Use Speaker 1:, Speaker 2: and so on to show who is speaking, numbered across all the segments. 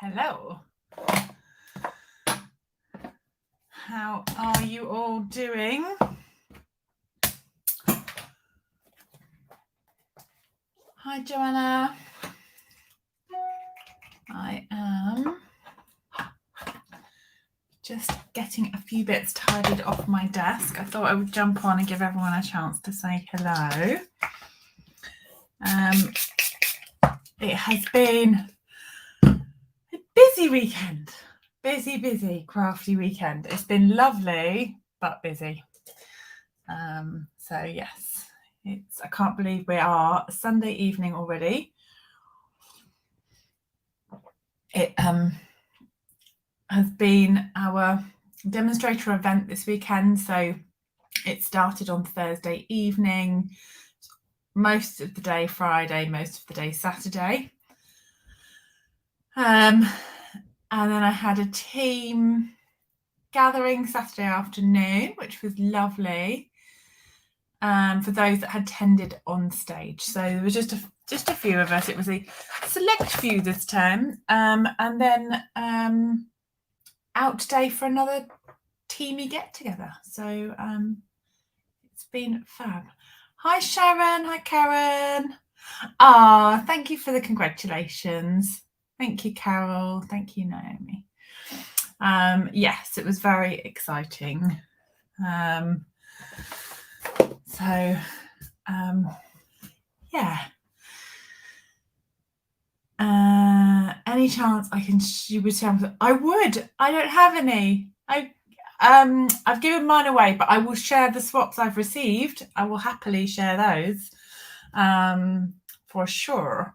Speaker 1: Hello. How are you all doing? Hi, Joanna. I am just getting a few bits tidied off my desk. I thought I would jump on and give everyone a chance to say hello. It has been a busy weekend. Busy, crafty weekend. It's been lovely, but busy. So yes, I can't believe we are Sunday evening already. It has been our demonstrator event this weekend, so it started on Thursday evening, most of the day Friday, most of the day Saturday. And then I had a team gathering Saturday afternoon, which was lovely, for those that had attended on stage. So there was just a few of us. It was a select few this time, and then out today for another teamy get together. So it's been fab. Hi Sharon, hi Karen. Thank you for the congratulations. Thank you, Carol. Thank you, Naomi. Yes, it was very exciting. Yeah. Any chance I can you would share? I would. I don't have any. I've given mine away, but I will share the swaps I've received. I will happily share those, for sure.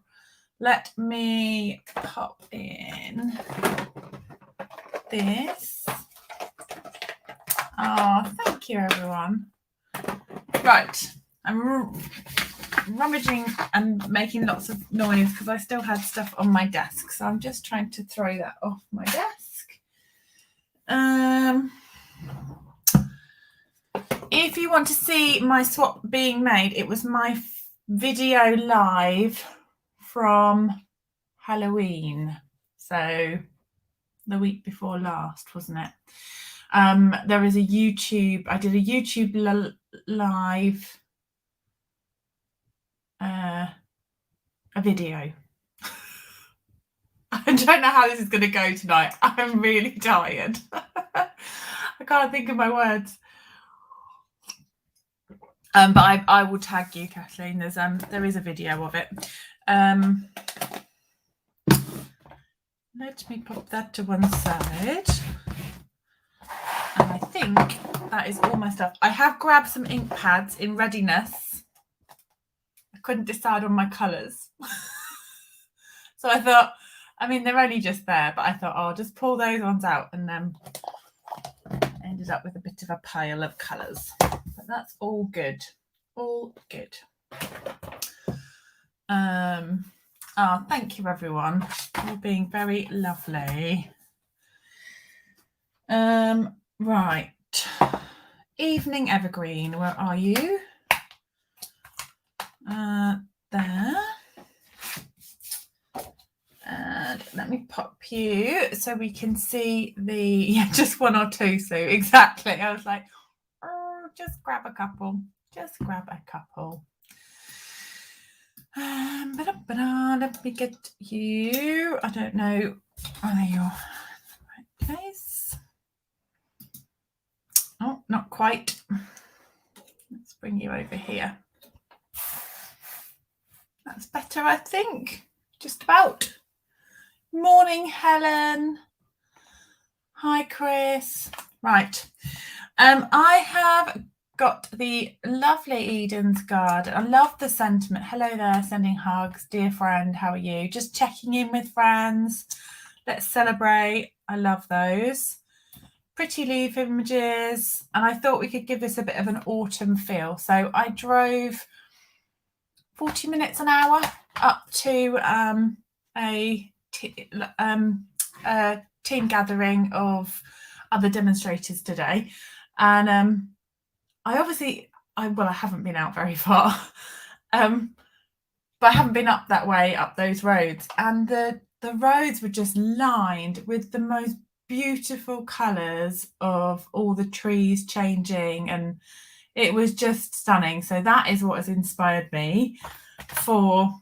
Speaker 1: Let me pop in this. Thank you, everyone. Right, I'm rummaging and making lots of noise because I still had stuff on my desk, so I'm just trying to throw that off my desk. If you want to see my swap being made, it was my video live from Halloween, so the week before last, wasn't it? There is a YouTube, I did a YouTube live, a video. I don't know how this is going to go tonight. I'm really tired. I can't think of my words. But I will tag you, Kathleen. There is a video of it. Let me pop that to one side. And I think that is all my stuff. I have grabbed some ink pads in readiness. I couldn't decide on my colours. So I thought, I mean, they're only just there, but I thought, I'll just pull those ones out, and then ended up with a bit of a pile of colours. But that's all good. All good. Thank you, everyone, for being very lovely. Right. Evening Evergreen, where are you? There. And let me pop you so we can see just one or two, Sue. Exactly. I was like, just grab a couple. Just grab a couple. Let me get you. I don't know. Oh, there you are. Right place. Oh, not quite. Let's bring you over here. That's better, I think. Just about. Morning, Helen. Hi, Chris. Right. I have got the lovely Eden's Garden. I love the sentiment. Hello there, sending hugs. Dear friend, how are you? Just checking in with friends. Let's celebrate. I love those. Pretty leaf images. And I thought we could give this a bit of an autumn feel. So I drove 40 minutes an hour up to a team gathering of other demonstrators today, and I haven't been out very far, but I haven't been up that way, up those roads, and the the roads were just lined with the most beautiful colours of all the trees changing, and it was just stunning. So that is what has inspired me for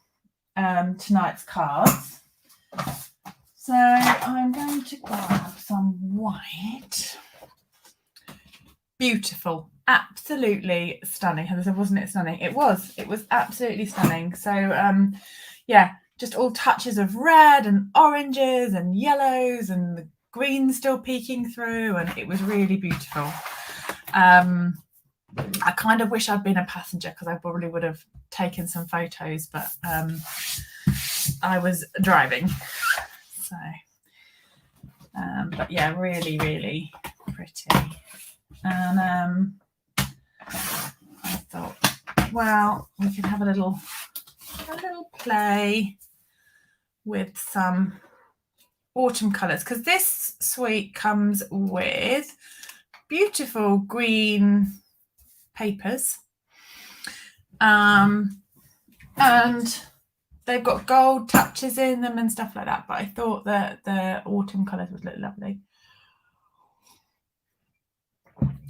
Speaker 1: tonight's cards. So I'm going to grab some white. Beautiful, absolutely stunning. Heather said, wasn't it stunning? It was absolutely stunning. So yeah, just all touches of red and oranges and yellows and the green still peeking through, and it was really beautiful. I kind of wish I'd been a passenger because I probably would have taken some photos, but I was driving. So but yeah, really, really pretty. And I thought, well, we can have a little play with some autumn colours, because this suite comes with beautiful green papers, and they've got gold touches in them and stuff like that, but I thought that the autumn colours would look lovely.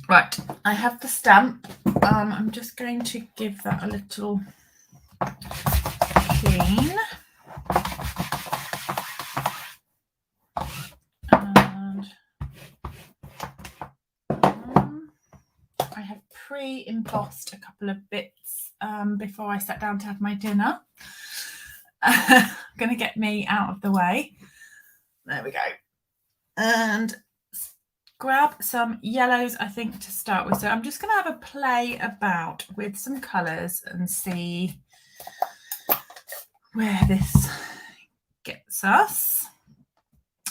Speaker 1: Right, I have the stamp. I'm just going to give that a little clean. And I have pre-embossed a couple of bits before I sat down to have my dinner. Going to get me out of the way. There we go. And grab some yellows, I think, to start with. So I'm just going to have a play about with some colours and see where this gets us.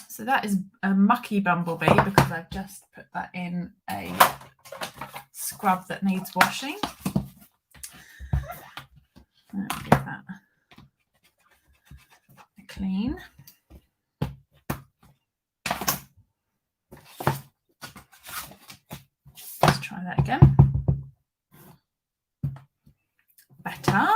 Speaker 1: So that is a mucky bumblebee because I've just put that in a scrub that needs washing. I'll give that a clean. Let's try that again. Better.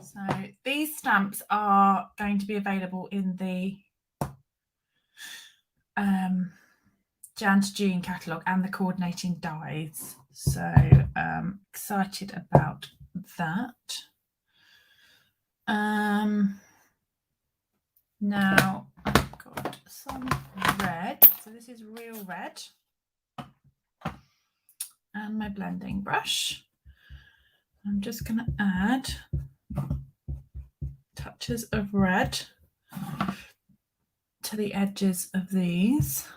Speaker 1: So these stamps are going to be available in the Jan to June catalogue and the coordinating dies. So excited about that. Now I've got some red. So this is real red. And my blending brush. I'm just going to add touches of red to the edges of these.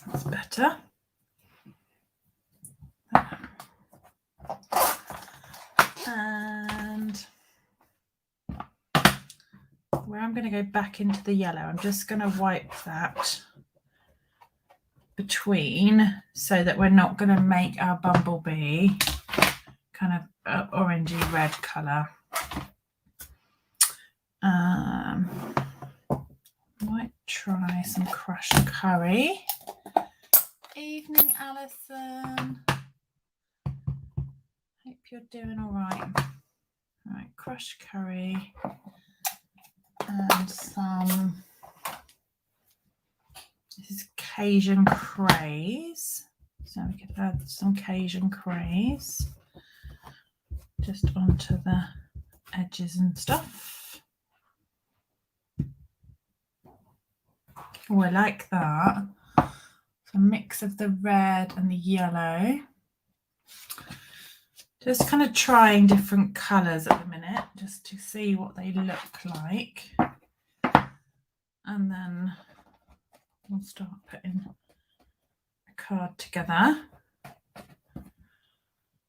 Speaker 1: That's better. And where I'm going to go back into the yellow, I'm just going to wipe that between so that we're not going to make our bumblebee kind of orangey red colour. Might try some crushed curry. Evening, Alison. Hope you're doing all right. All right, crushed curry and some. This is Cajun craze. So we could add some Cajun craze just onto the edges and stuff. Oh, I like that. So a mix of the red and the yellow. Just kind of trying different colours at the minute, just to see what they look like. And then we'll start putting a card together.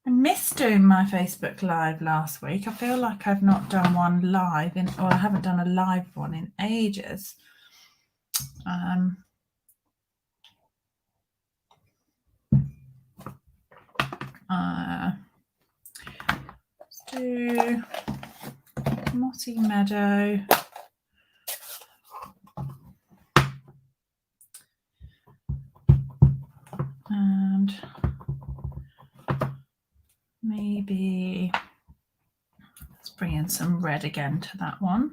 Speaker 1: I missed doing my Facebook Live last week. I feel like I've not done one live or I haven't done a live one in ages. do Mossy Meadow. And maybe let's bring in some red again to that one.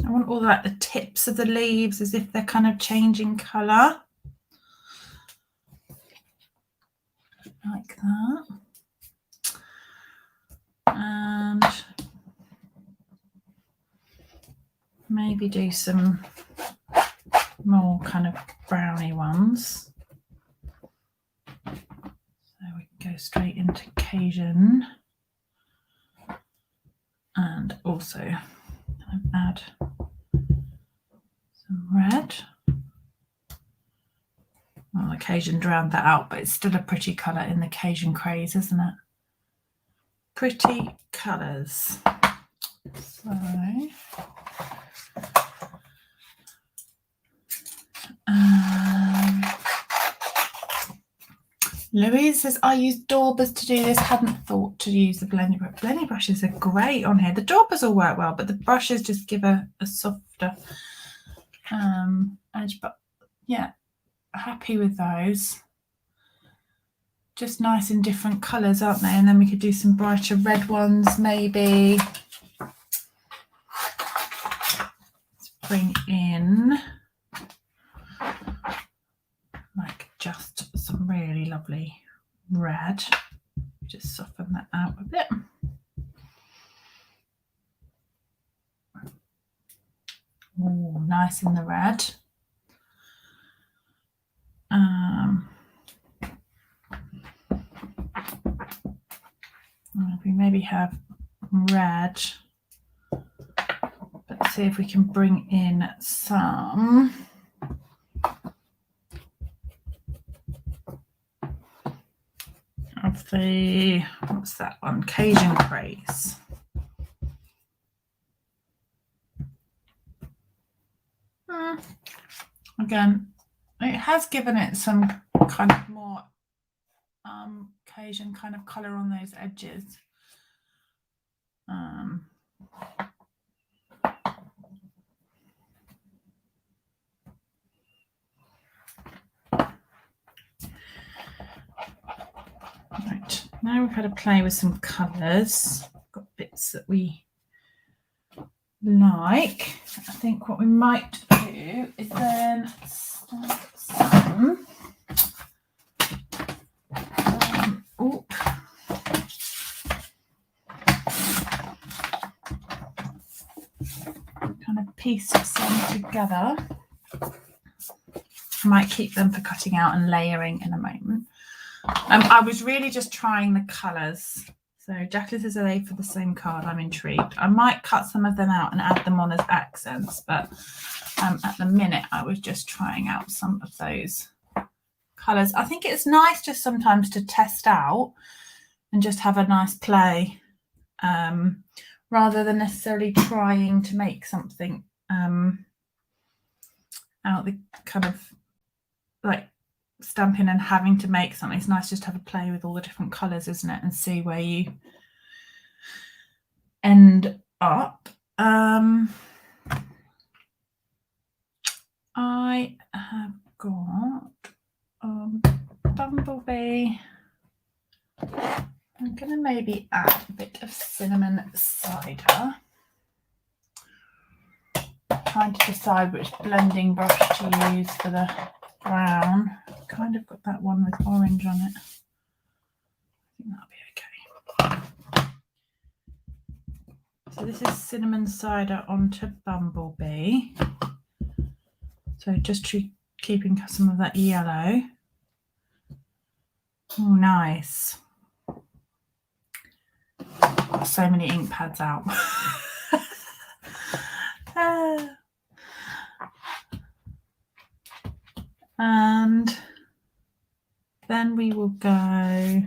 Speaker 1: I want all like the tips of the leaves as if they're kind of changing colour. Like that. And maybe do some more kind of browny ones. So we can go straight into Cajun. And also add some red. Well, the Cajun drowned that out, but it's still a pretty colour in the Cajun craze, isn't it? Pretty colours. So Louise says, I use daubers to do this. Hadn't thought to use the blending brush. Blending brushes are great on here. The daubers will work well, but the brushes just give a softer edge. But yeah, happy with those. Just nice in different colours, aren't they? And then we could do some brighter red ones, maybe. Let's bring in like just some really lovely red. Just soften that out a bit. Oh, nice in the red. We maybe have red. Let's see if we can bring in some of the, what's that one? Cajun craze. Again, it has given it some kind of more Cajun kind of colour on those edges. Right, now we've had a play with some colours. Got bits that we like. I think what we might do is then start some kind of piece some together. I might keep them for cutting out and layering in a moment. I was really just trying the colours. So Jacqueline says, are they for the same card? I'm intrigued. I might cut some of them out and add them on as accents, but at the minute I was just trying out some of those colours. I think it's nice just sometimes to test out and just have a nice play, rather than necessarily trying to make something out the kind of like stamping and having to make something. It's nice just to have a play with all the different colours, isn't it, and see where you end up. I have got Bumblebee. I'm going to maybe add a bit of cinnamon cider. Trying to decide which blending brush to use for the brown. Kind of got that one with orange on it. I think that'll be okay. So this is cinnamon cider onto Bumblebee. So just keeping some of that yellow. Oh, nice. Got so many ink pads out. And then we will go I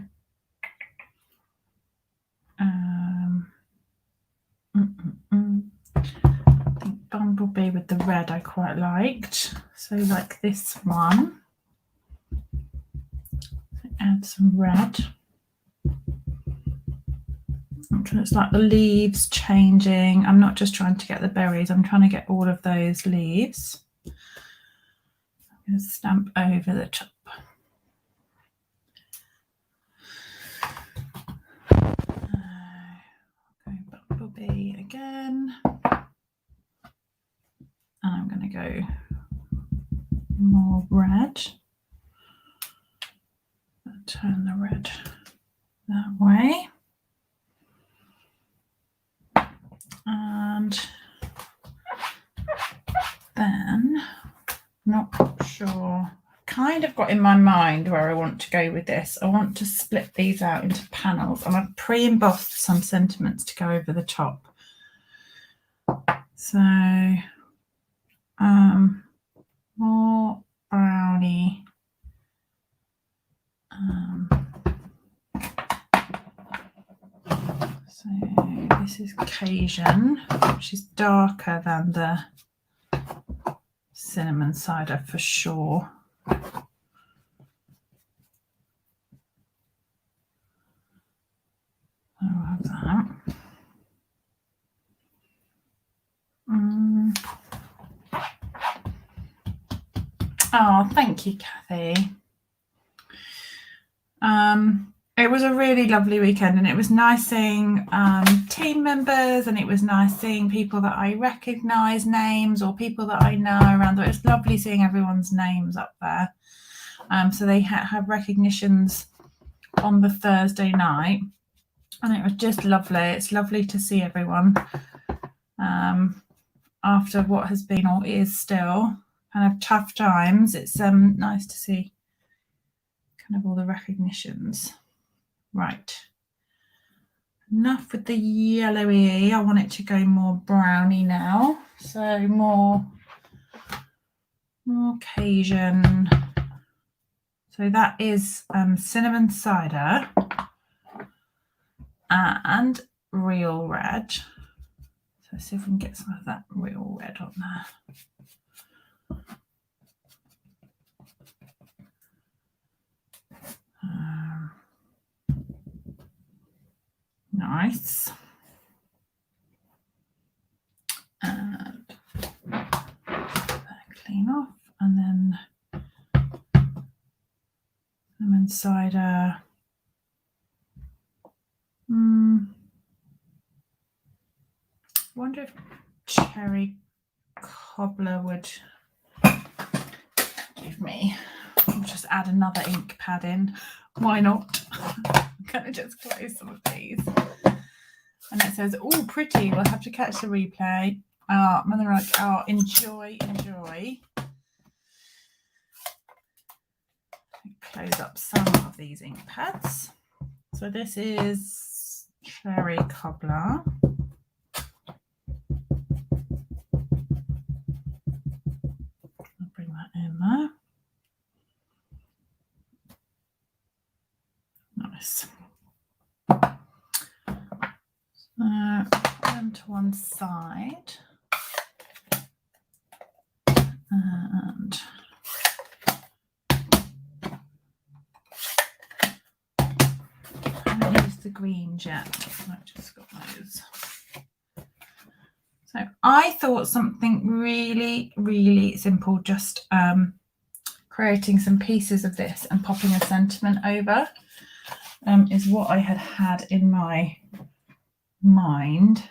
Speaker 1: think bumblebee with the red I quite liked. So like this one. Add some red. It's like the leaves changing. I'm not just trying to get the berries, I'm trying to get all of those leaves. I'm going to stamp over the top. Okay, bumblebee again. And I'm going to go more red. Turn the red that way. And then, not sure, kind of got in my mind where I want to go with this. I want to split these out into panels, and I've pre-embossed some sentiments to go over the top. So more brownie. So this is Cajun, which is darker than the cinnamon cider for sure. I'll have that. Oh, thank you, Kathy. It was a really lovely weekend, and it was nice seeing team members, and it was nice seeing people that I recognise names or people that I know around there. It's lovely seeing everyone's names up there. So they had recognitions on the Thursday night, and it was just lovely. It's lovely to see everyone after what has been or is still kind of tough times. It's nice to see kind of all the recognitions. Right, enough with the yellowy. I want it to go more browny now, so more Cajun. So that is cinnamon cider and real red. So let's see if we can get some of that real red on there. Nice. And clean off, and then lemon cider. Wonder if cherry cobbler would give me. I'll just add another ink pad in. Why not? I'm gonna just close some of these. And it says, "Oh, pretty. We'll have to catch the replay." Mother like, "Oh, enjoy." Close up some of these ink pads. So this is cherry cobbler. I'll bring that in there. Nice. Put them to one side. And I haven't used the greens yet. I've just got those. So I thought something really, really simple, just creating some pieces of this and popping a sentiment over is what I had in my mind.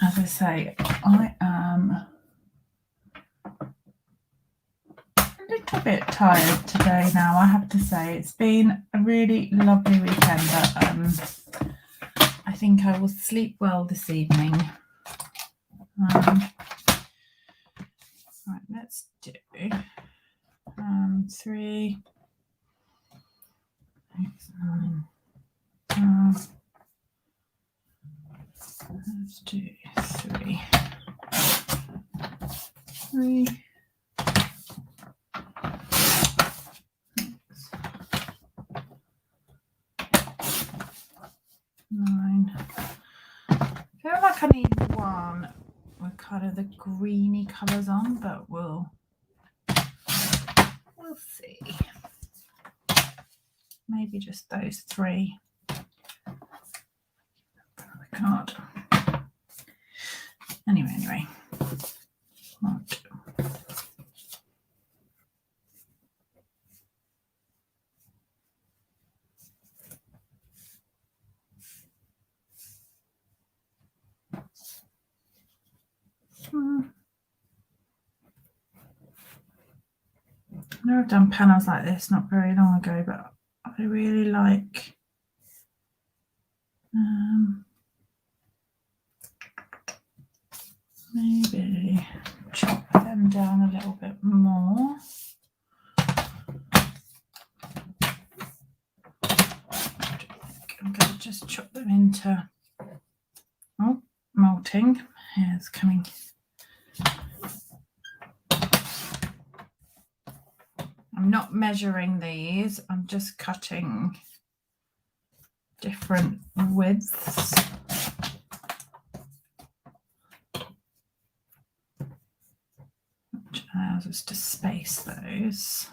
Speaker 1: As I say, I am a little bit tired today now, I have to say. It's been a really lovely weekend, but I think I will sleep well this evening. Right, let's do 3, 6, 9, 12. Let's do 3, 3, 6, 9, I feel like I need one with kind of the greeny colours on, but we'll see. Maybe just those three. The card. Anyway. Right. I know I've done panels like this not very long ago, but I really like maybe chop them down a little bit more. I'm going to just chop them into molting. Here's coming. I'm not measuring these, I'm just cutting different widths. Which allows us to space those.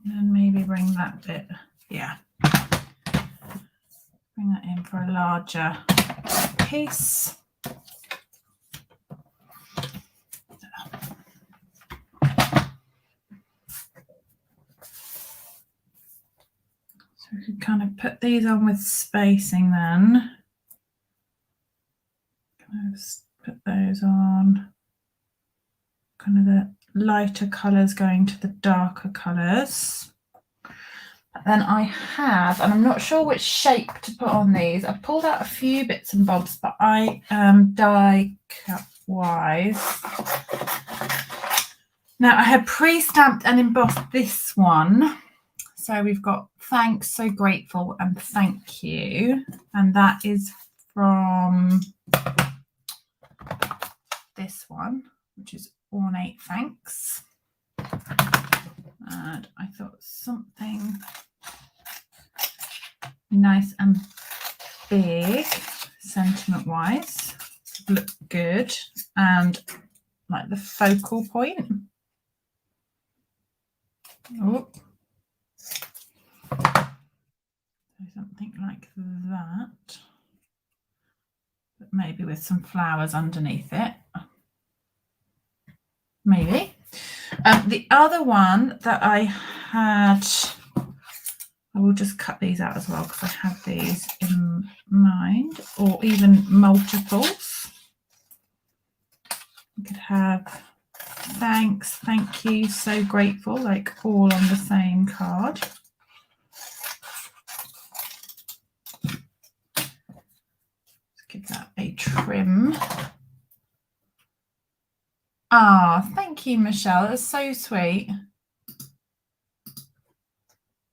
Speaker 1: And maybe bring that bit, bring that in for a larger piece. So we could kind of put these on with spacing then. Kind of put those on. Kind of the lighter colours going to the darker colours. Then I have, and I'm not sure which shape to put on these. I've pulled out a few bits and bobs, but I die cut wise. Now I had pre-stamped and embossed this one. So we've got thanks, so grateful, and thank you. And that is from this one, which is Ornate Thanks. And I thought something nice and big, sentiment wise, look good, and like the focal point. Oh, so something like that, but maybe with some flowers underneath it. Maybe. The other one that I had, I will just cut these out as well because I have these in mind, or even multiples. You could have thanks, thank you, so grateful, like all on the same card. Let's give that a trim. Ah, thank you, Michelle. That's so sweet.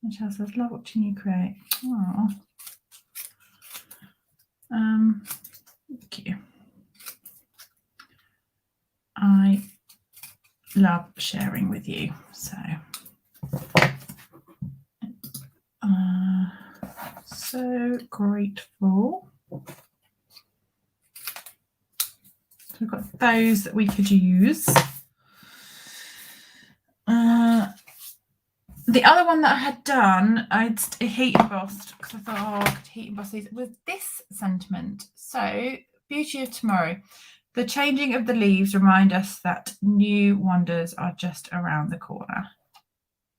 Speaker 1: Michelle says, love watching you create. Oh. Thank you. I love sharing with you. So grateful. So we've got those that we could use. The other one that I had done, I'd heat embossed because I thought, I could heat emboss these with this sentiment. So, beauty of tomorrow. The changing of the leaves remind us that new wonders are just around the corner.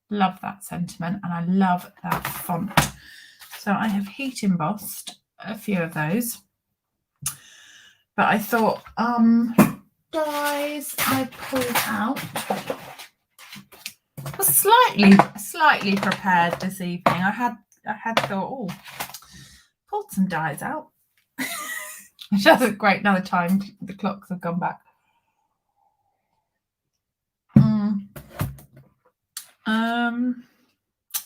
Speaker 1: Love that sentiment, and I love that font. So I have heat embossed a few of those. But I thought, dies I pulled out. I was slightly prepared this evening. I had thought, pulled some dies out. Which doesn't great now the time the clocks have gone back.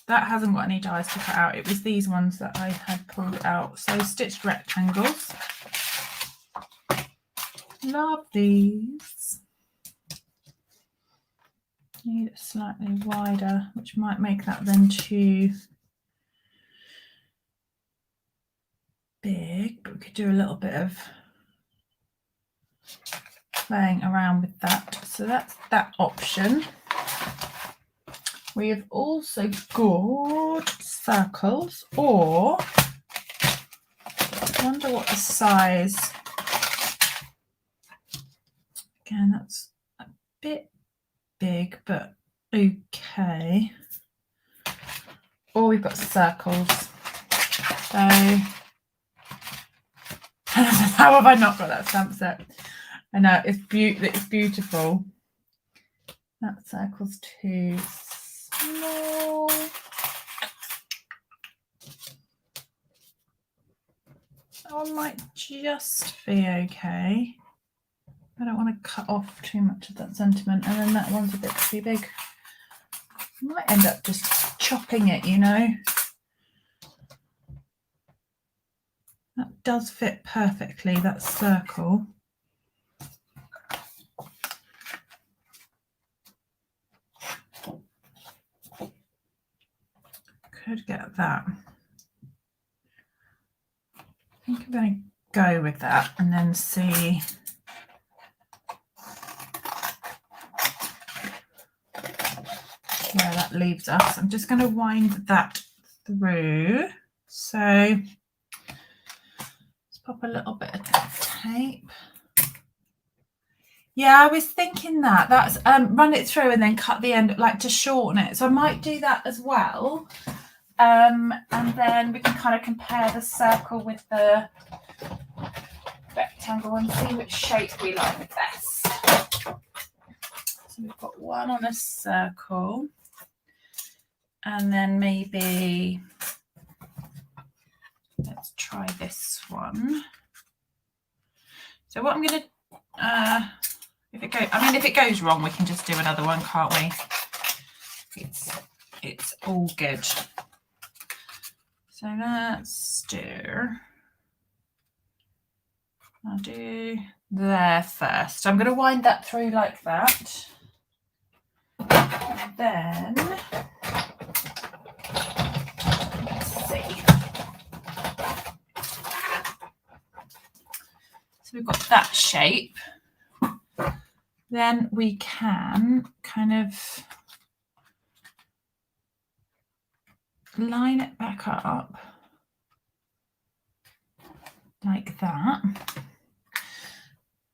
Speaker 1: That hasn't got any dies to cut out. It was these ones that I had pulled out. So stitched rectangles. Love these. Need it slightly wider, which might make that then too big, but we could do a little bit of playing around with that. So that's that option. We have also got circles, or I wonder what the size. Again, that's a bit big, but okay. Or we've got circles. So how have I not got that stamp set? I know it's beautiful. That circle's too small. That one might just be okay. I don't want to cut off too much of that sentiment, and then that one's a bit too big. I might end up just chopping it, you know. That does fit perfectly, that circle. Could get that. I think I'm going to go with that and then see where that leaves us. I'm just going to wind that through. So let's pop a little bit of tape. Yeah, I was thinking that's run it through and then cut the end, like to shorten it. So I might do that as well. And then we can kind of compare the circle with the rectangle and see which shape we like best. So we've got one on a circle, and then maybe let's try this one. So what I'm going to, if it goes wrong, we can just do another one, can't we? It's all good. So let's I'll do there first. I'm going to wind that through like that. And then let's see. So we've got that shape. Then we can kind of line it back up like that,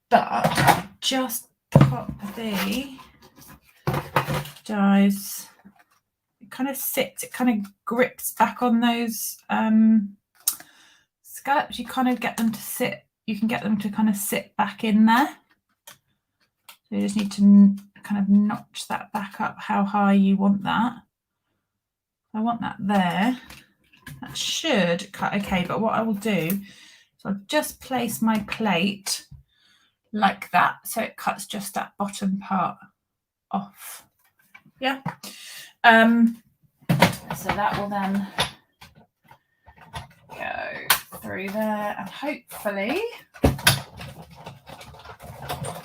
Speaker 1: but just pop the dies. It kind of sits, it kind of grips back on those scallops. You kind of get them to sit, you can get them to kind of sit back in there. So you just need to kind of notch that back up how high you want that. I want that there. That should cut okay, but what I will do is I'll just place my plate like that so it cuts just that bottom part off. Yeah. So that will then go through there, and hopefully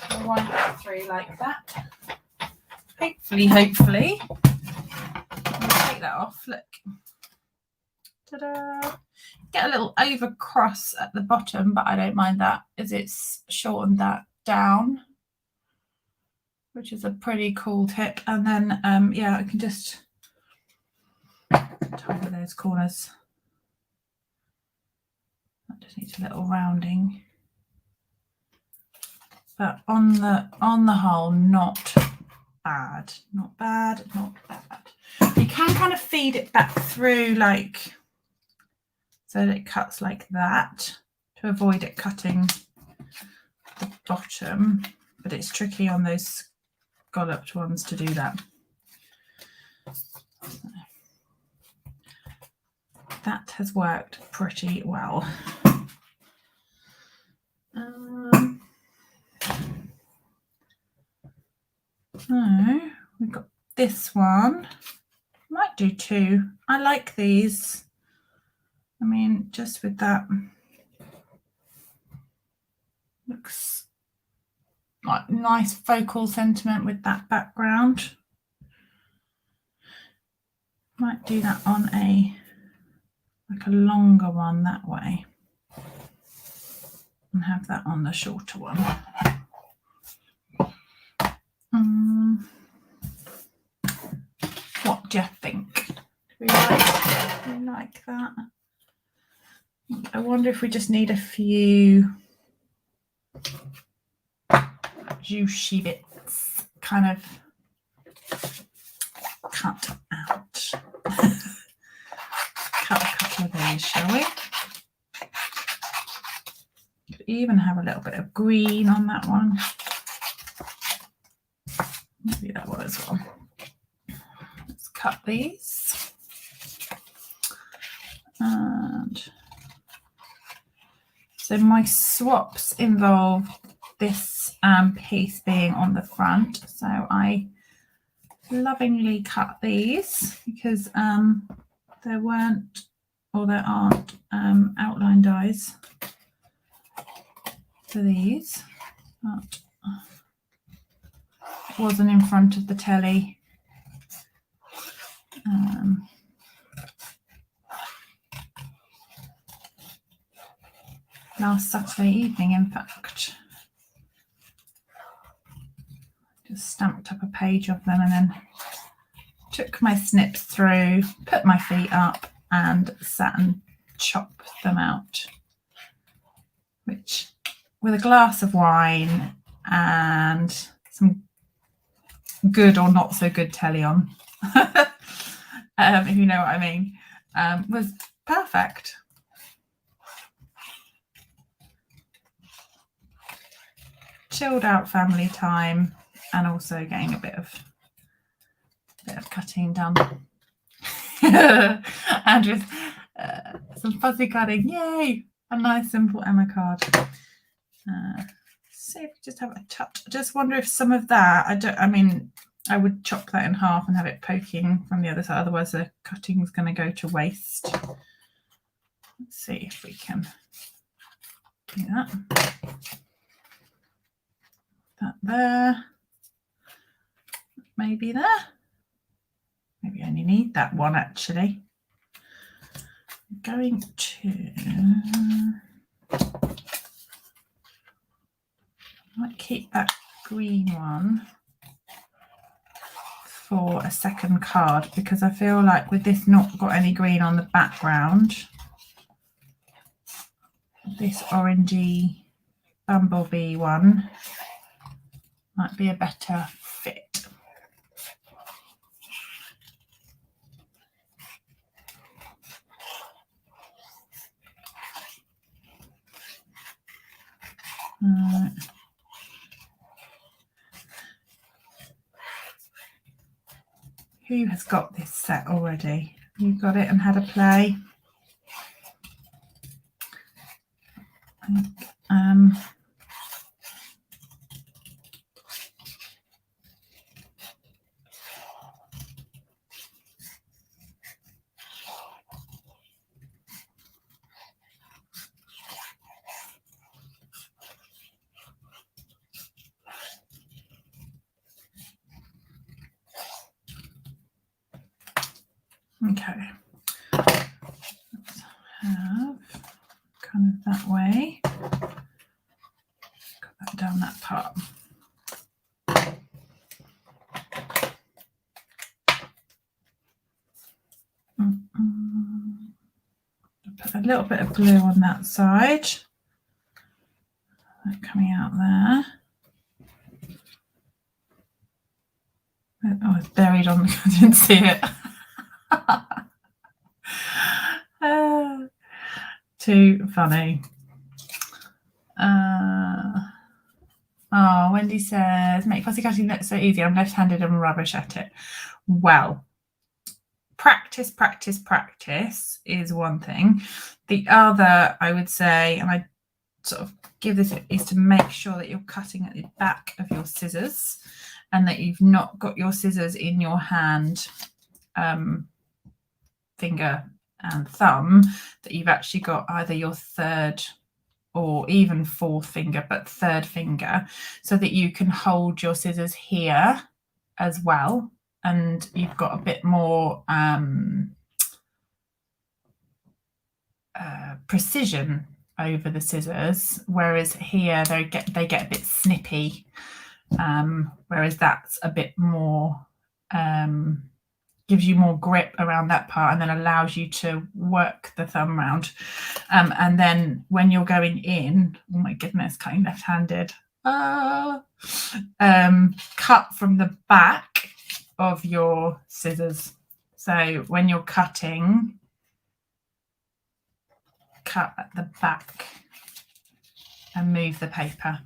Speaker 1: I'll wind that through like that. Hopefully. Take that off, look. Ta-da! Get a little over cross at the bottom, but I don't mind that as it's shortened that down, which is a pretty cool tip. And then yeah, I can just tidy those corners. That just needs a little rounding, but on the whole, not bad. You can kind of feed it back through, like so that it cuts like that, to avoid it cutting the bottom, but it's tricky on those scalloped ones to do that. That has worked pretty well. So we've got this one. Might do two. I like these. I mean, just with that, looks like nice focal sentiment with that background. Might do that on a longer one that way. and have that on the shorter one. What do you think? Do we like that? I wonder if we just need a few juicy bits kind of cut out. Cut a couple of these, shall we? Could even have a little bit of green on that one. Maybe that one as well. Let's cut these. And so my swaps involve this piece being on the front. So I lovingly cut these because there weren't, or there aren't outline dies for these, but it wasn't in front of the telly. Last Saturday evening, in fact. Just stamped up a page of them and then took my snips through, put my feet up and sat and chopped them out, which with a glass of wine and some good or not so good telly on, if you know what I mean, was perfect. Chilled out family time and also getting a bit of cutting done. And with some fuzzy cutting, yay! A nice simple Emma card. See if we just have a touch. I just wonder if some of that, I would chop that in half and have it poking from the other side, otherwise the cutting is going to go to waste. Let's see if we can do that. That there, maybe there. Maybe I only need that one actually. I'm going to, I might keep that green one for a second card because I feel like with this not got any green on the background, this orangey bumblebee one might be a better fit. Who has got this set already? You got it and had a play? Okay, let's have kind of that way. Got that down that part. Put a little bit of glue on that side. That coming out there. Oh, it's buried on the, I didn't see it. Too funny. Oh, Wendy says, make fussy cutting look so easy. I'm left-handed and rubbish at it. Well, practice is one thing. The other, I would say, and I sort of give this, is to make sure that you're cutting at the back of your scissors and that you've not got your scissors in your hand, finger and thumb, that you've actually got either your third or even fourth finger, but third finger, so that you can hold your scissors here as well, and you've got a bit more precision over the scissors, whereas here they get a bit snippy, whereas that's a bit more gives you more grip around that part and then allows you to work the thumb round. And then when you're going in, oh my goodness, cutting left-handed, cut from the back of your scissors. So when you're cutting, cut at the back and move the paper.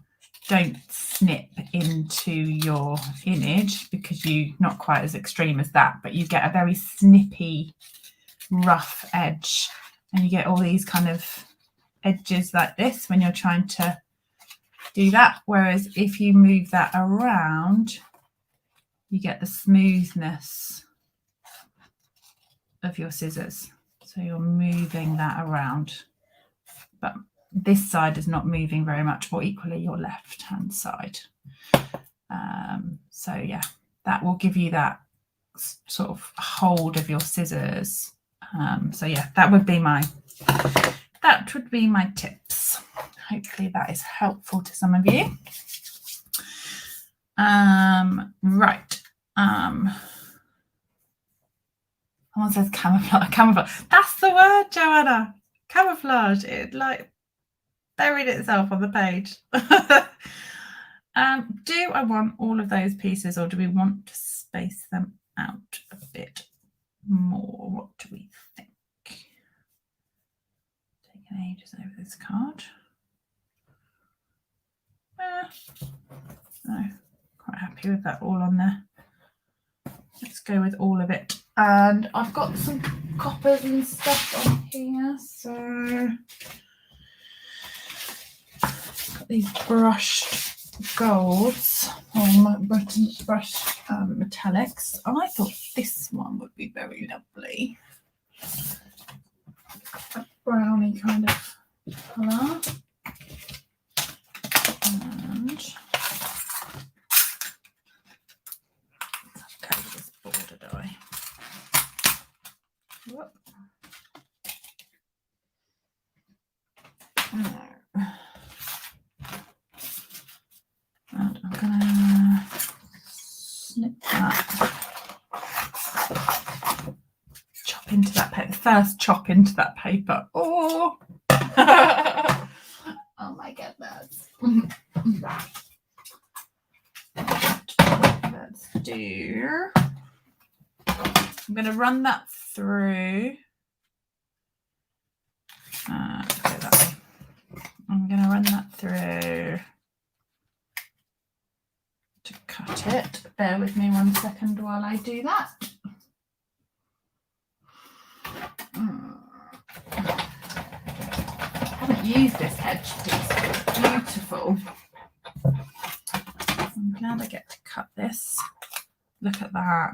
Speaker 1: Don't snip into your image because you're not quite as extreme as that, but you get a very snippy, rough edge, and you get all these kind of edges like this when you're trying to do that. Whereas if you move that around, you get the smoothness of your scissors. So you're moving that around, but this side is not moving very much, or equally your left hand side. So yeah, that will give you that sort of hold of your scissors. So yeah, that would be my tips. Hopefully that is helpful to some of you. Right. Someone says camouflage. That's the word, Joanna. Camouflage. It like buried itself on the page. Do I want all of those pieces, or do we want to space them out a bit more? What do we think? Taking ages over this card. No, quite happy with that all on there. Let's go with all of it. And I've got some coppers and stuff on here, so got these brushed golds, or brushed metallics. I thought this one would be very lovely, a browny kind of colour. And okay, this border die. Whoop. No. And I'm gonna snip that, chop into that paper. First, chop into that paper. Oh, oh my goodness. Let's do. I'm going to run that through. Go that way. I'm going to run that through to cut it. Bear with me 1 second while I do that. I haven't used this hedge piece, but it's beautiful. I'm glad I get to cut this. Look at that.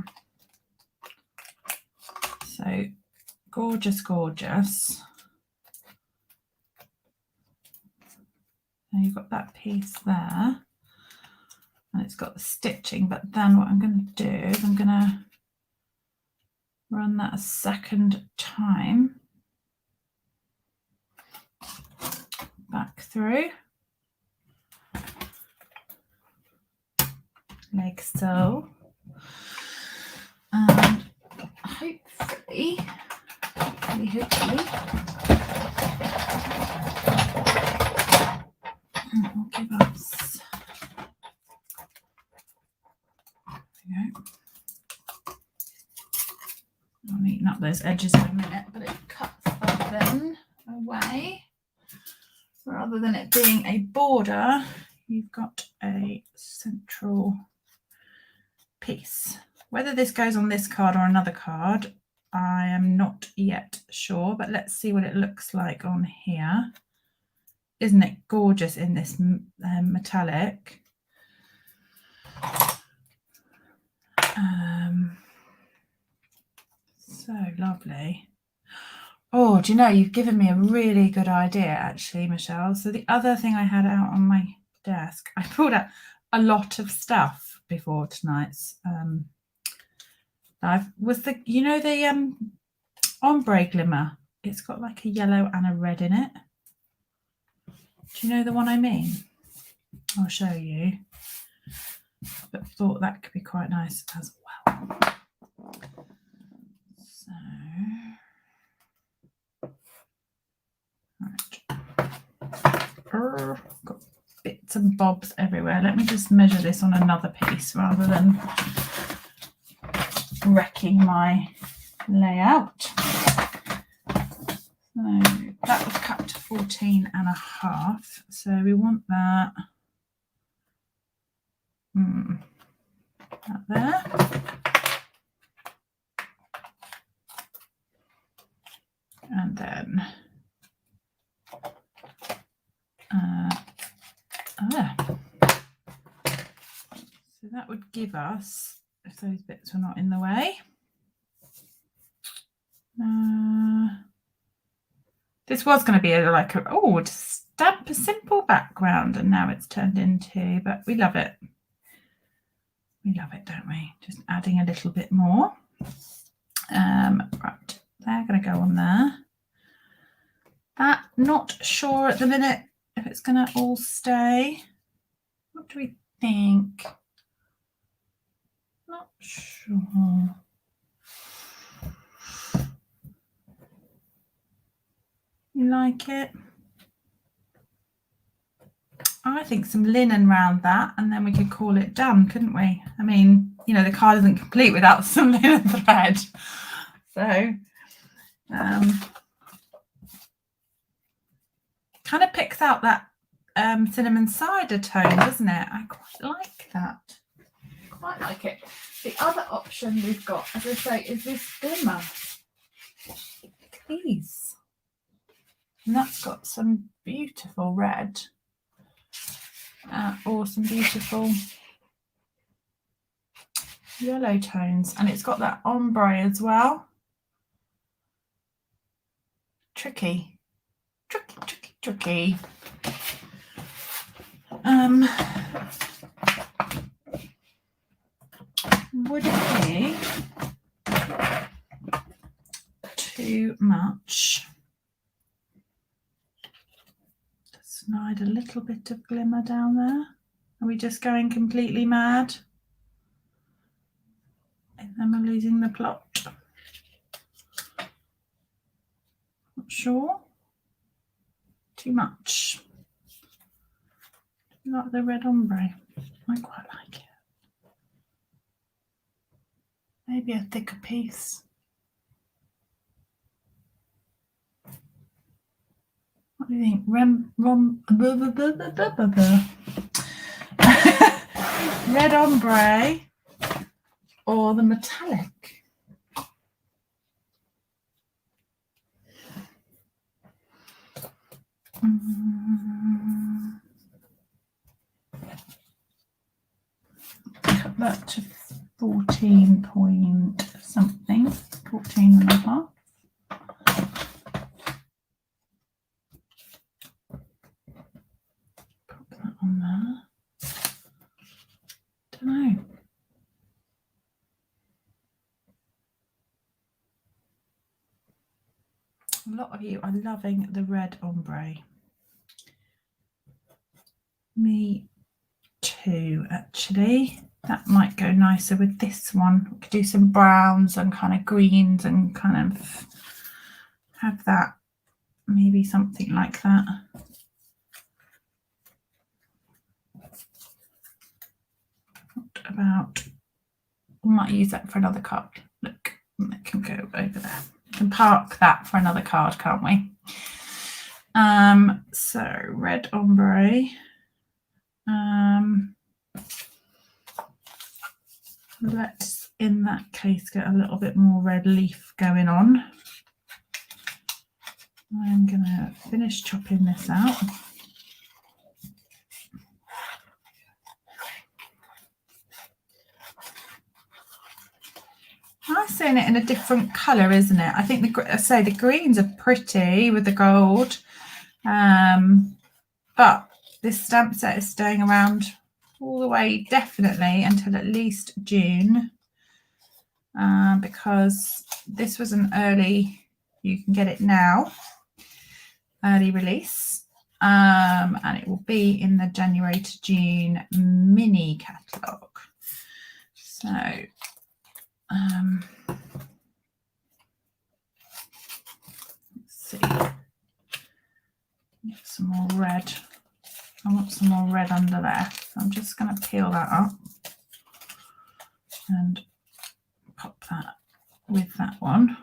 Speaker 1: So gorgeous, gorgeous. Now you've got that piece there, and it's got the stitching, but then what I'm going to do is I'm going to run that a second time back through, like so, and hopefully will give us, there we go. I'll neaten up those edges in a minute, but it cuts them away. Rather than it being a border, you've got a central piece. Whether this goes on this card or another card, I am not yet sure, but let's see what it looks like on here. Isn't it gorgeous in this metallic? So lovely. Oh, do you know, you've given me a really good idea, actually, Michelle. So the other thing I had out on my desk, I pulled out a lot of stuff before tonight's live, was the, you know, the ombre glimmer. It's got like a yellow and a red in it. Do you know the one I mean? I'll show you. But thought that could be quite nice as well. So, right. Got bits and bobs everywhere. Let me just measure this on another piece rather than wrecking my layout. So that was cut to 14.5. So we want that, that there. And then there. So that would give us, if those bits were not in the way, this was going to be just stamp a simple background, and now it's turned into, but we love it. We love it, don't we? Just adding a little bit more. Right, they're going to go on there. That, not sure at the minute if it's going to all stay. What do we think? Not sure. You like it? I think some linen around that, and then we could call it done, couldn't we? I mean, you know, the card isn't complete without some linen thread. So, kind of picks out that cinnamon cider tone, doesn't it? I quite like that. Quite like it. The other option we've got, as I say, is this glimmer. Look at these. And that's got some beautiful red or some beautiful yellow tones, and it's got that ombre as well. Tricky. Would it be too much to slide a little bit of glimmer down there? Are we just going completely mad? And then we're losing the plot. Not sure. Too much. Like the red ombre. I quite like it. Maybe a thicker piece. What do you think? Red ombre or the metallic? Cut that to 14 point something, 14.5. Put that on there. Don't know. A lot of you are loving the red ombre. Me too, actually. That might go nicer with this one. We could do some browns and kind of greens and kind of have that, maybe something like that. What about, we might use that for another card. Look, that can go over there. We can park that for another card, can't we? So red ombre. Let's, in that case, get a little bit more red leaf going on. I'm going to finish chopping this out. Nice seeing it in a different colour, isn't it? I think the greens are pretty with the gold, but this stamp set is staying around all the way, definitely until at least June, because this was an early, you can get it now, early release, and it will be in the January to June mini catalogue. So let's see, get some more red. I want some more red under there, so I'm just going to peel that up and pop that with that one.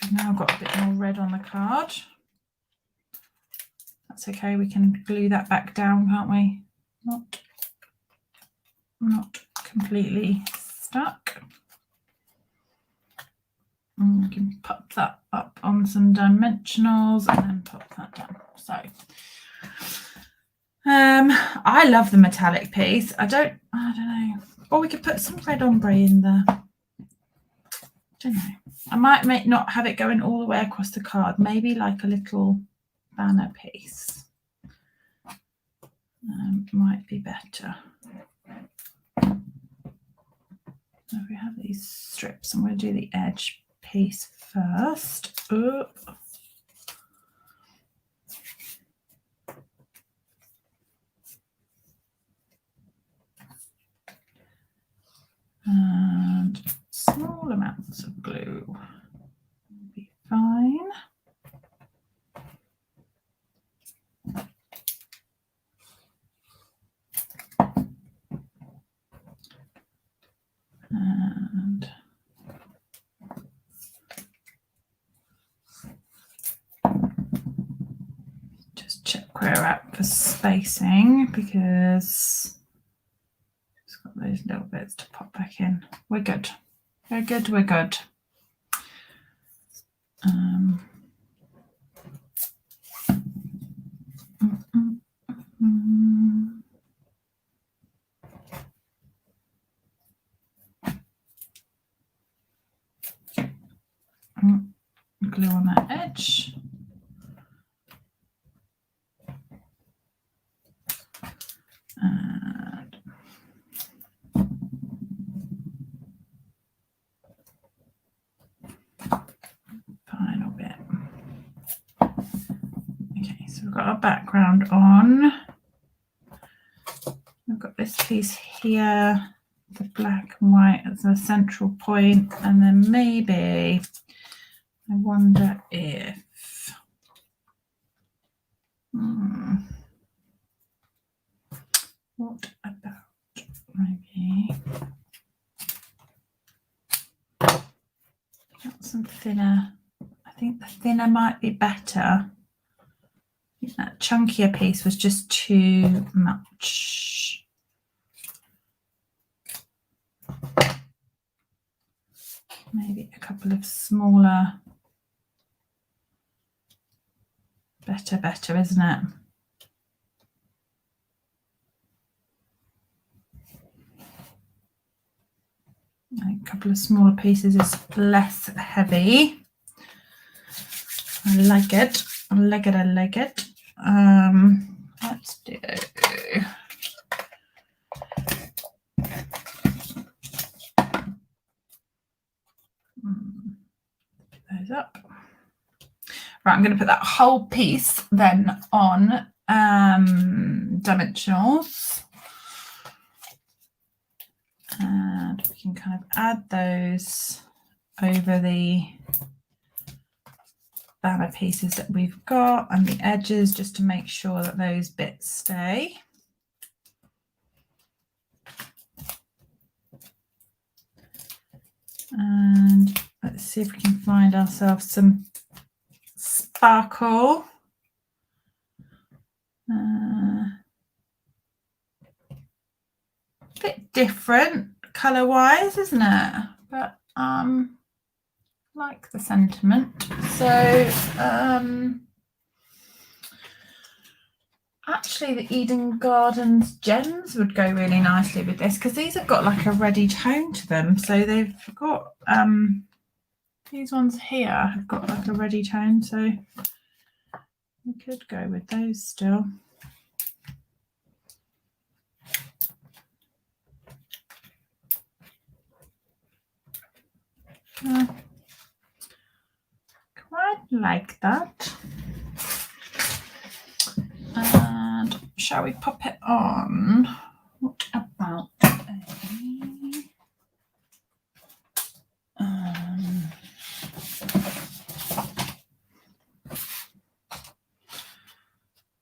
Speaker 1: We've now got a bit more red on the card. That's okay, we can glue that back down, can't we? Not completely stuck. And we can pop that up on some dimensionals and then pop that down. So I love the metallic piece. I don't know. Or we could put some red ombre in there. Don't know. I might not have it going all the way across the card. Maybe like a little banner piece. Might be better. So if we have these strips, I'm going to do the edge piece first. And small amounts of glue will be fine. And just check where we're at for spacing, because it's got those little bits to pop back in. We're good. We're good. We're good. Glue on that edge. And final bit. Okay, so we've got our background on. We've got this piece here, the black and white as a central point, and then maybe I wonder if what about maybe got some thinner. I think the thinner might be better. I think that chunkier piece was just too much. Maybe a couple of smaller. Better, isn't it? A couple of smaller pieces is less heavy. I like it. I like it. Let's do. Put those up. Right, I'm going to put that whole piece then on dimensionals. And we can kind of add those over the banner pieces that we've got and the edges, just to make sure that those bits stay. And let's see if we can find ourselves some sparkle. Bit different colour wise, isn't it? But like the sentiment. So actually the Eden Gardens gems would go really nicely with this, because these have got like a ready tone to them. So they've got these ones here have got like a ready tone, so we could go with those still. like that. And shall we pop it on? What about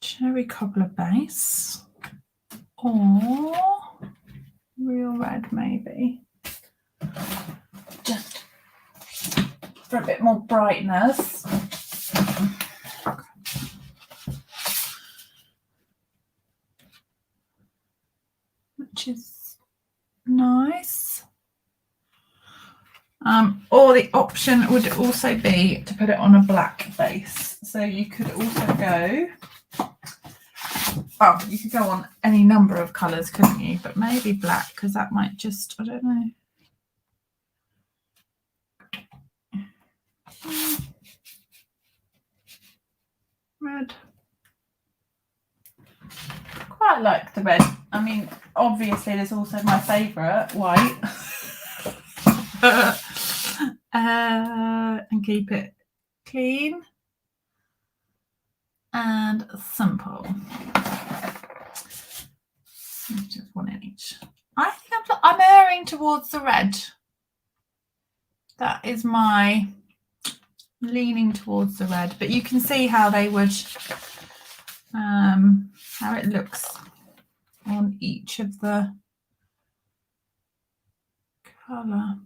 Speaker 1: cherry cobbler base or real red, maybe, just for a bit more brightness. Which is nice. Or the option would also be to put it on a black base. So you could also go, oh, you could go on any number of colours, couldn't you? But maybe black, because that might just, I don't know. Red. Quite like the red. I mean, obviously there's also my favourite, white. And keep it clean and simple. Just one in each. I think I'm erring towards the red. That is my leaning towards the red, but you can see how they would, how it looks on each of the colour.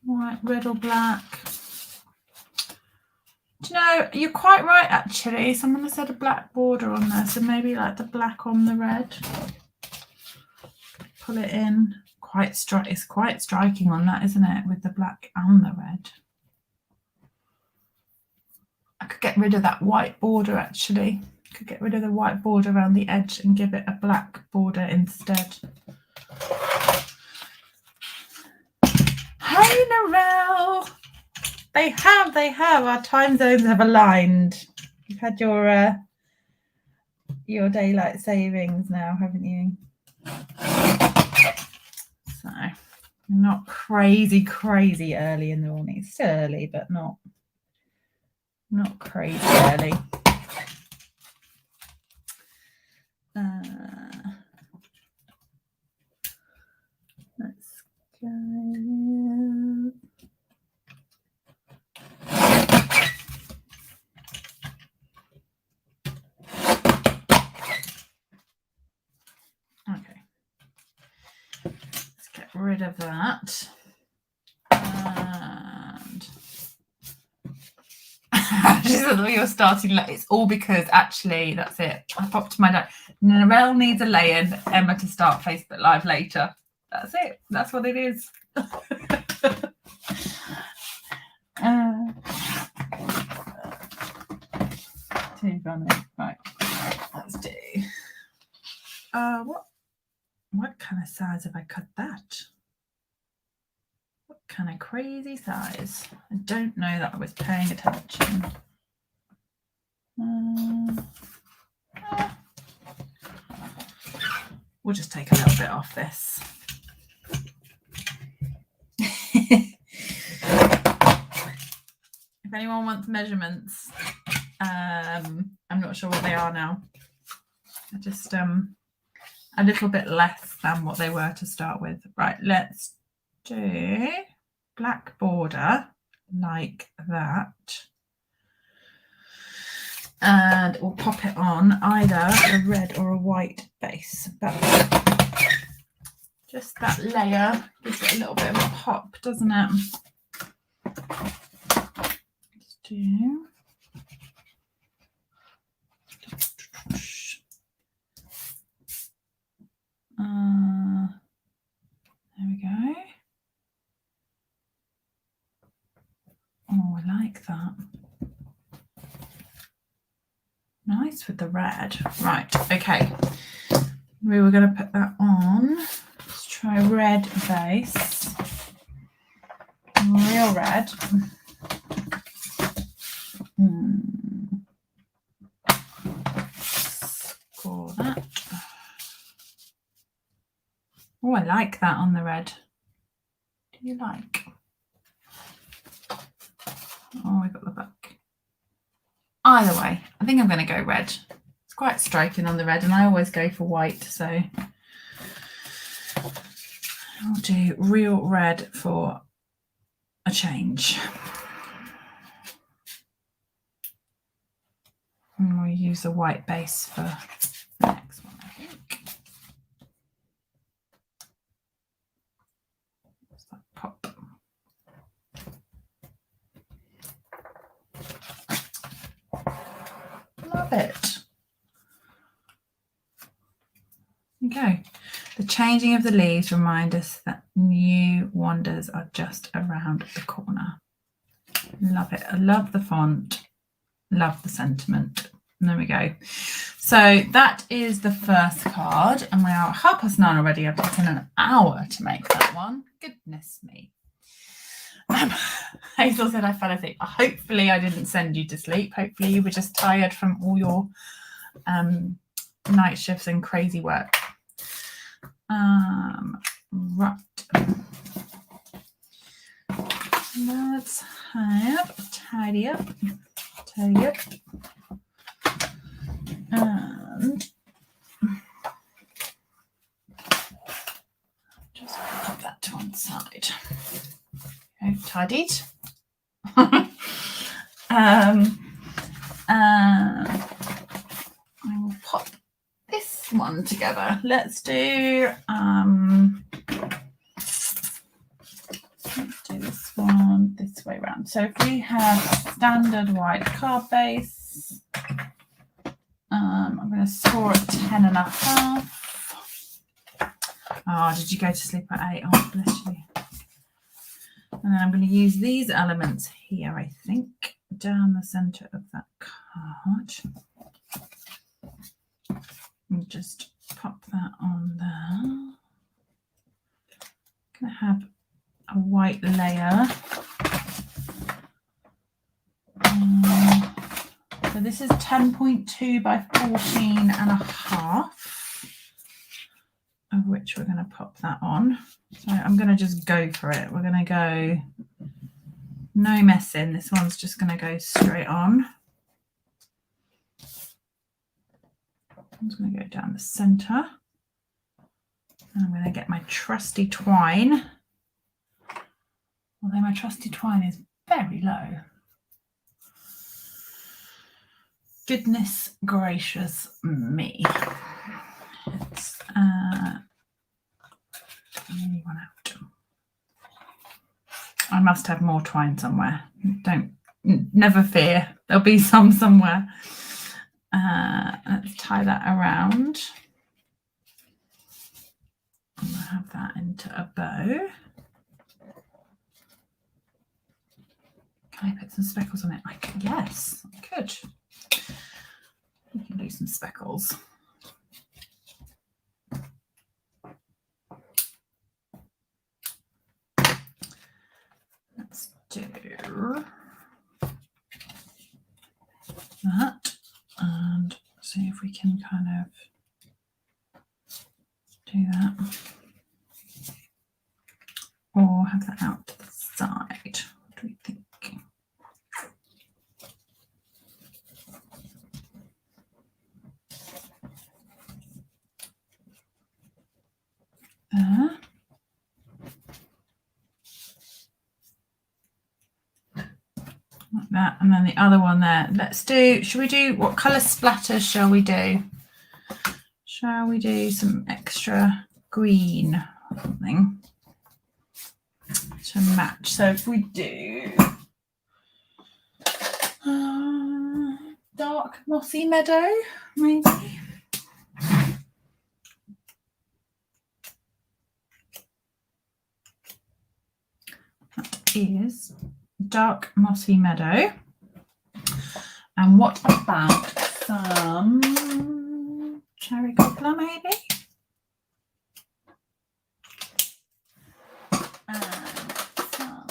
Speaker 1: White, red or black. Do you know, you're quite right actually. Someone has said a black border on there, so maybe like the black on the red. Pull it in. It's quite striking on that, isn't it? With the black and the red. I could get rid of that white border actually. Could get rid of the white border around the edge and give it a black border instead. Hey Narelle! They have. Our time zones have aligned. You've had your daylight savings now, haven't you? So not crazy early in the morning. It's still early, but not crazy early. Let's go. Okay, let's get rid of that. And she said that you're starting late. It's all because actually that's it. I popped to my note. Narelle needs a lay-in, Emma to start Facebook Live later. That's it. That's what it is. Too funny. Right. Let's do. What kind of size have I cut that? What kind of crazy size? I don't know that I was paying attention. We'll just take a little bit off this. If anyone wants measurements, I'm not sure what they are now. I just a little bit less than what they were to start with. Right, let's do black border like that. And we'll pop it on either a red or a white base. But just that layer gives it a little bit of a pop, doesn't it? Let's do. There we go. Oh, I like that. Nice with the red. Right, okay. We were going to put that on. Let's try red base. Real red. Score that. Oh, I like that on the red. Do you like? Oh, I got the back. Either way, I think I'm going to go red. It's quite striking on the red, and I always go for white, so I'll do real red for a change. And we'll use a white base for the next one, I think. Just like pop. Love it. Okay. The changing of the leaves remind us that new wonders are just around the corner. Love it. I love the font. Love the sentiment. And there we go. So that is the first card, and we are at 9:30 already. I've taken an hour to make that one. Goodness me. Hazel said I fell asleep. Hopefully I didn't send you to sleep. Hopefully you were just tired from all your night shifts and crazy work. Right. Let's have tidy up. And just put that to one side. Okay, tidied. I will pop this one together. Let's do this one this way around. So if we have standard white card base, I'm going to score at 10.5. Oh, did you go to sleep at 8? Oh, bless you. And then I'm going to use these elements here, I think, down the centre of that card. And just pop that on there. I'm going to have a white layer. So this is 10.2 by 14.5, of which we're going to pop that on. So I'm going to just go for it. We're going to go no messing. This one's just going to go straight on. I'm just going to go down the centre. And I'm going to get my trusty twine. Although my trusty twine is very low. Goodness gracious me. It's nearly run out. I must have more twine somewhere. Never fear. There'll be some somewhere. Let's tie that around. I'm going to have that into a bow. Can I put some speckles on it? Yes, I could. We can do some speckles. Let's do that and see if we can kind of do that. Or have that out to the side. What do we think? There. Like that, and then the other one there. Let's do, shall we do, what colour splatters shall we do? Shall we do some extra green or something to match? So if we do dark mossy meadow, maybe. That is dark mossy meadow. And what about some cherry cobbler maybe? And some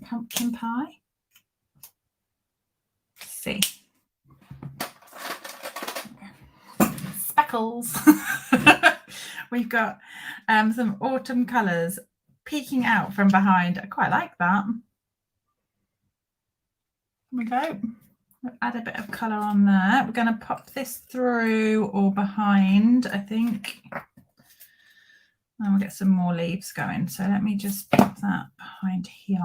Speaker 1: pumpkin pie. Let's see. Speckles. We've got some autumn colours, peeking out from behind. I quite like that. There we go. We'll add a bit of colour on there. We're going to pop this through or behind, I think. And we'll get some more leaves going. So let me just pop that behind here.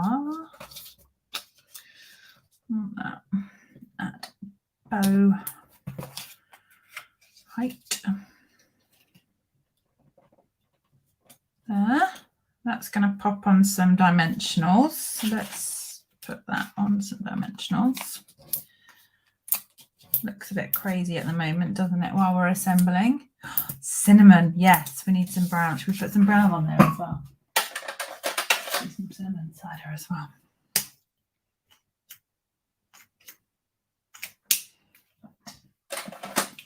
Speaker 1: That at bow height. There. That's going to pop on some dimensionals. So let's put that on some dimensionals. Looks a bit crazy at the moment, doesn't it, while we're assembling? Cinnamon, yes, we need some brown. Should we put some brown on there as well? Put some cinnamon cider as well.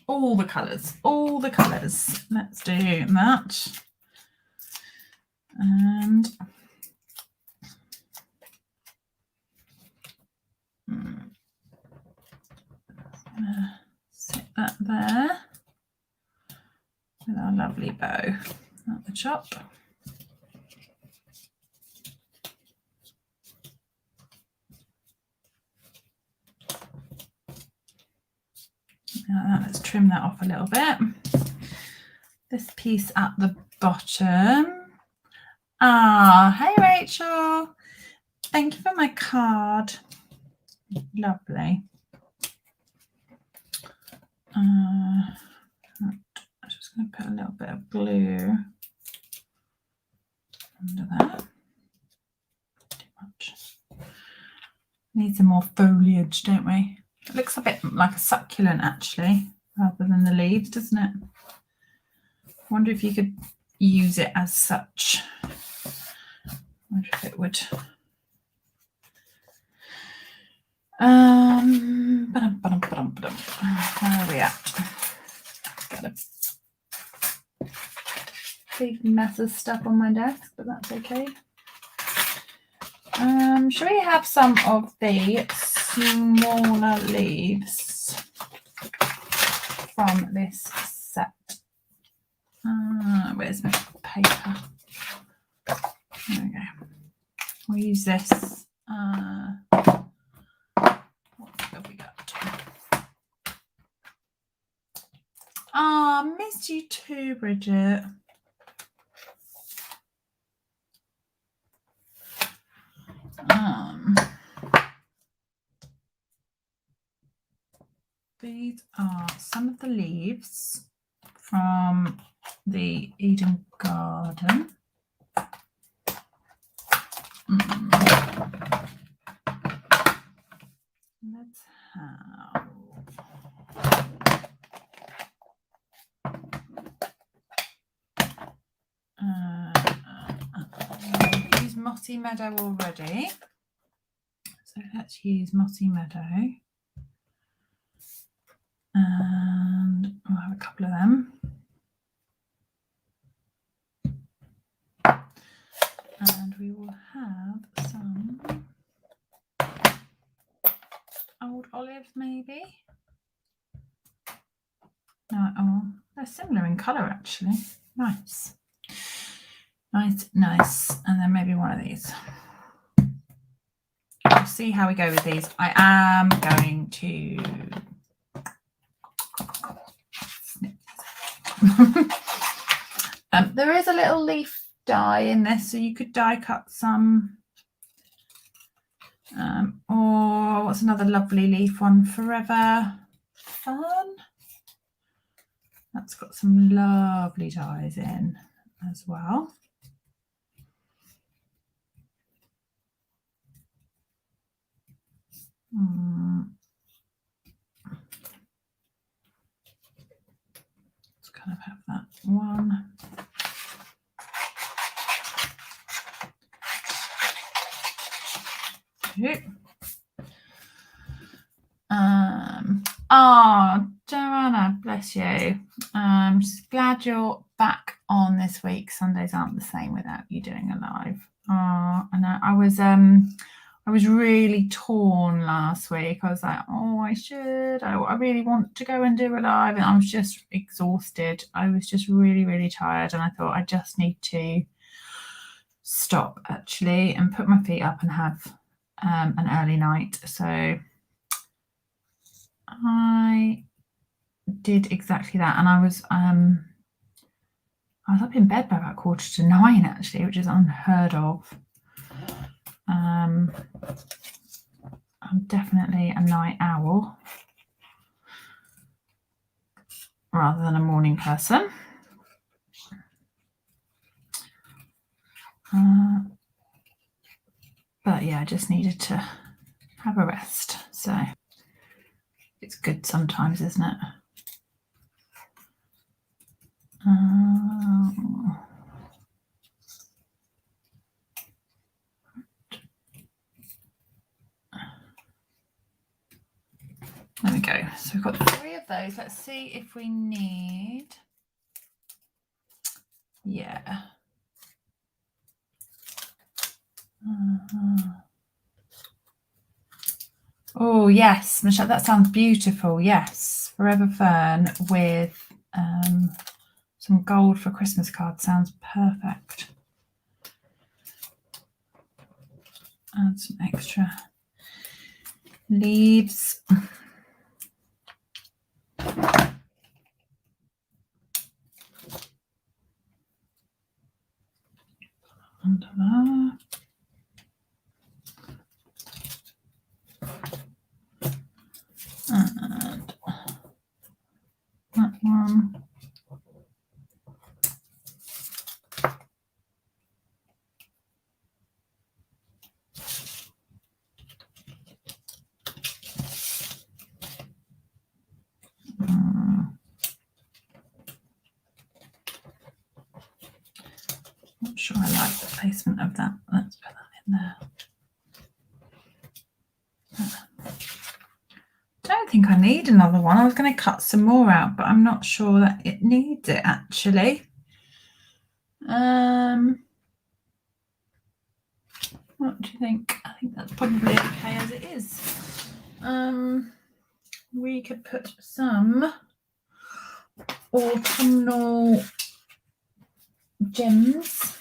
Speaker 1: All the colours, all the colours. Let's do that. And sit that there with our lovely bow at the top. Let's trim that off a little bit. This piece at the bottom. Hey Rachel, thank you for my card. Lovely. I'm just going to put a little bit of glue under that. Too much. Need some more foliage, don't we? It looks a bit like a succulent actually, rather than the leaves, doesn't it? I wonder if you could use it as such. I wonder if it would. Where are we at? Got a big mess of stuff on my desk, but that's okay. Should we have some of the smaller leaves from this set? Where's my paper? There we go. We'll use this. What have we got? Missed you too, Bridget. These are some of the leaves from the Eden Garden. Let's have use Mossy Meadow already, so let's use Mossy Meadow, and we'll have a couple of them. And we will have some old olives, maybe. No, oh, they're similar in colour actually. Nice. Nice. And then maybe one of these. We'll see how we go with these. I am going to snip. There is a little leaf die in this, so you could die cut some. Or what's another lovely leaf one? Forever Fern. That's got some lovely dies in as well. Let's kind of have that one. Joanna, bless you. Just glad you're back on this week. Sundays aren't the same without you doing a live. And I was really torn last week. I was like, I should. I really want to go and do a live, and I was just exhausted. I was just really, really tired, and I thought I just need to stop actually and put my feet up and have an early night. So I did exactly that, and I was up in bed by about 9:15 actually, which is unheard of. I'm definitely a night owl rather than a morning person. But yeah, I just needed to have a rest. So it's good sometimes, isn't it? There we go. So we've got 3 of those. Let's see if we need. Yeah. Oh yes, Michelle, that sounds beautiful. Yes, Forever Fern with some gold for Christmas cards sounds perfect. Add some extra leaves. Under that. And that one. Not sure I like the placement of that. Let's put that in there. Don't think I need another one. I was going to cut some more out, but I'm not sure that it needs it actually. What do you think? I think that's probably okay as it is. We could put some autumnal gems.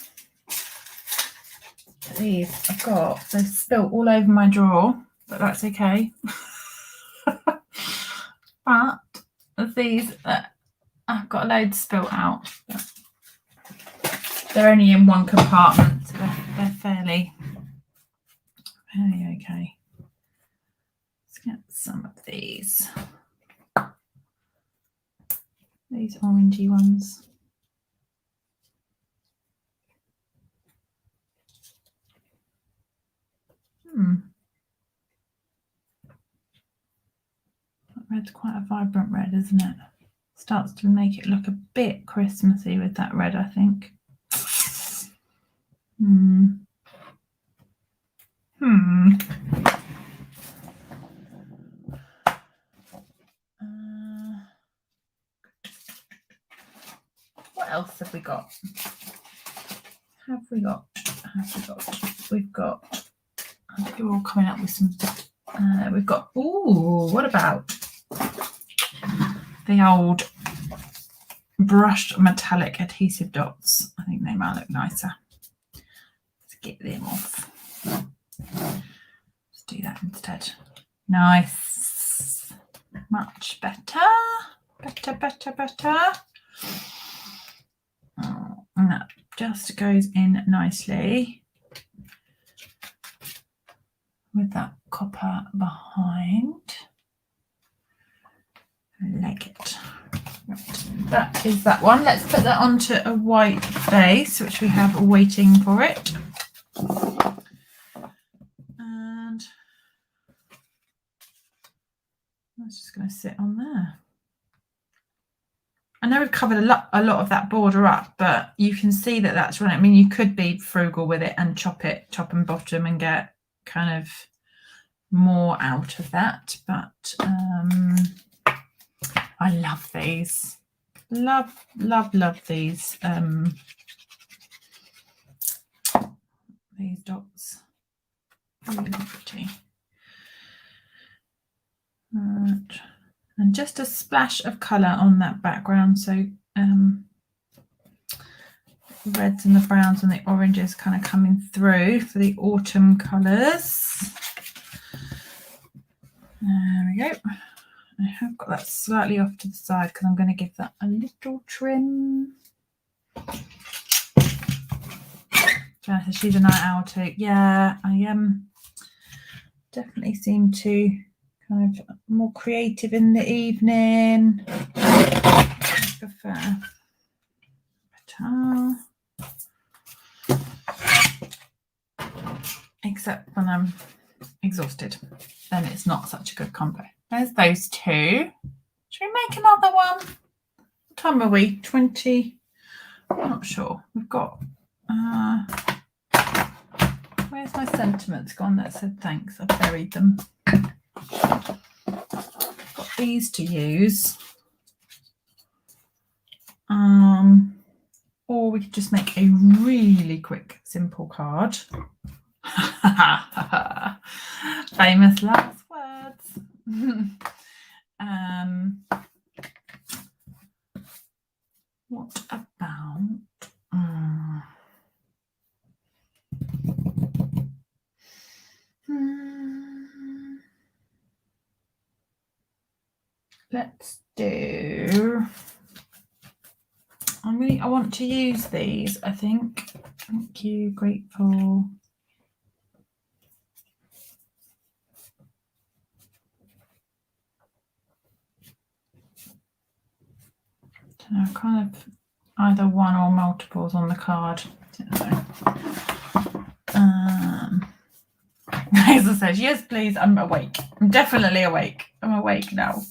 Speaker 1: These I've got, they've spilt all over my drawer, but that's okay. But these I've got loads spilt out. They're only in one compartment, so they're fairly okay. Let's get some of these orangey ones. That red's quite a vibrant red, isn't it? Starts to make it look a bit Christmassy with that red, I think. What else have we got? We've got. I think we're all coming up with some. We've got. Ooh, what about the old brushed metallic adhesive dots? I think they might look nicer. Let's get them off. Let's do that instead. Nice. Much better. Better. And that just goes in nicely with that copper behind. I like it. Right. That is that one. Let's put that onto a white base, which we have waiting for it. And that's just going to sit on there. I know we've covered a lot of that border up, but you can see that that's running. I mean, you could be frugal with it and chop and bottom and get kind of more out of that. But I love these. Love these. These dots. Really pretty. Right. And just a splash of colour on that background, so the reds and the browns and the oranges kind of coming through for the autumn colours. There we go. I have got that slightly off to the side because I'm going to give that a little trim. Janice, she's a night owl too. Yeah, I definitely seem to kind of more creative in the evening. I prefer towel. Except when I'm exhausted, then it's not such a good combo. There's those two. Should we make another one? What time are we? 20? I'm not sure. We've got where's my sentiments gone that said thanks? I've buried them. Got these to use. Or we could just make a really quick, simple card. Famous last words. What about let's do, I want to use these, I think. Thank you, grateful. Kind of either one or multiples on the card. Hazel says, yes, please, I'm awake. I'm definitely awake. I'm awake now.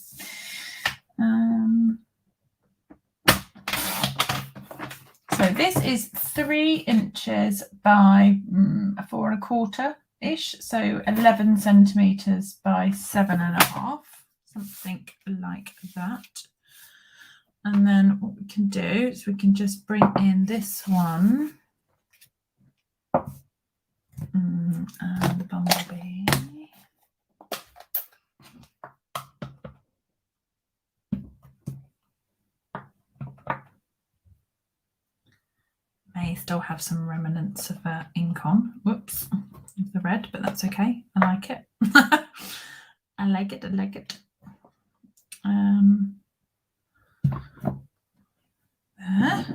Speaker 1: So this is 3 inches by 4 1/4 ish. So 11 centimetres by 7.5, something like that. And then what we can do is we can just bring in this one and the bumblebee. May still have some remnants of ink on. Whoops, of the red, but that's okay. I like it. I like it. I like it. There.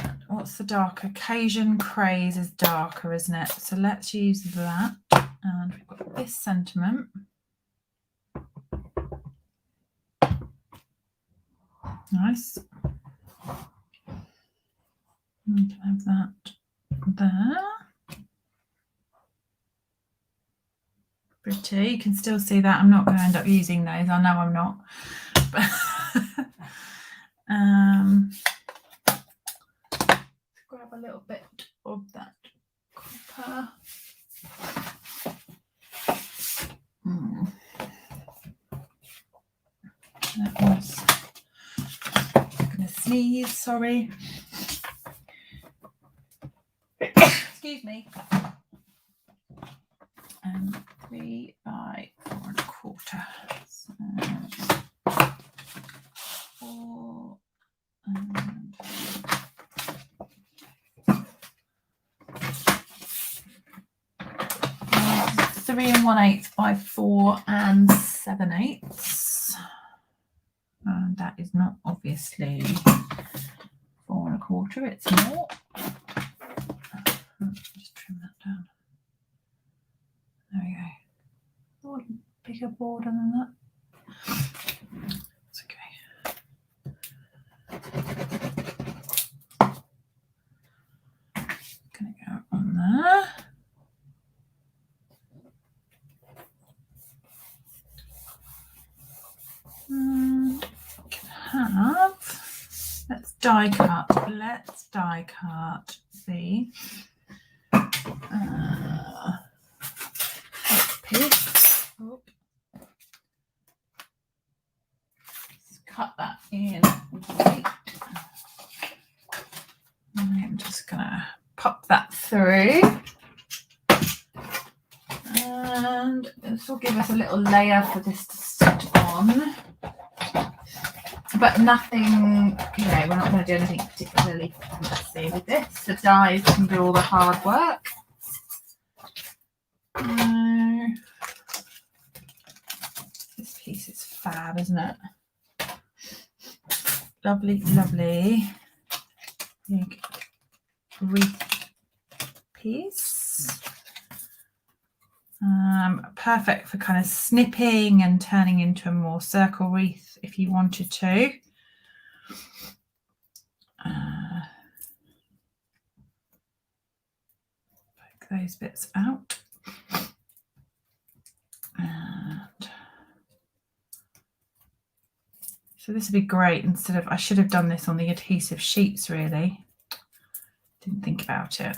Speaker 1: And what's the darker? Cajun Craze is darker, isn't it? So let's use that. And we've got this sentiment. Nice. We can have that there. Pretty. You can still see that. I'm not going to end up using those. I know I'm not. Let's grab a little bit of that copper. That was, I'm going to sneeze, sorry. Excuse me. 3 by 4 1/4. So 4 and 3 1/8 by 4 7/8. And that is not obviously 4 1/4, it's more. Just trim that down. There we go. Oh, bigger border than that. It's okay. Gonna go on there. Can have. Let's die cut. Let's die cut the piece. Oh. Let's cut that in white. I'm just gonna pop that through, and this will give us a little layer for this to sit on. but nothing, you know, we're not going to do anything particularly fancy with this. The dies can do all the hard work. This piece is fab, isn't it? Lovely, lovely big wreath piece. Perfect for kind of snipping and turning into a more circle wreath if you wanted to. Poke those bits out. And so this would be great instead of, I should have done this on the adhesive sheets really. Didn't think about it.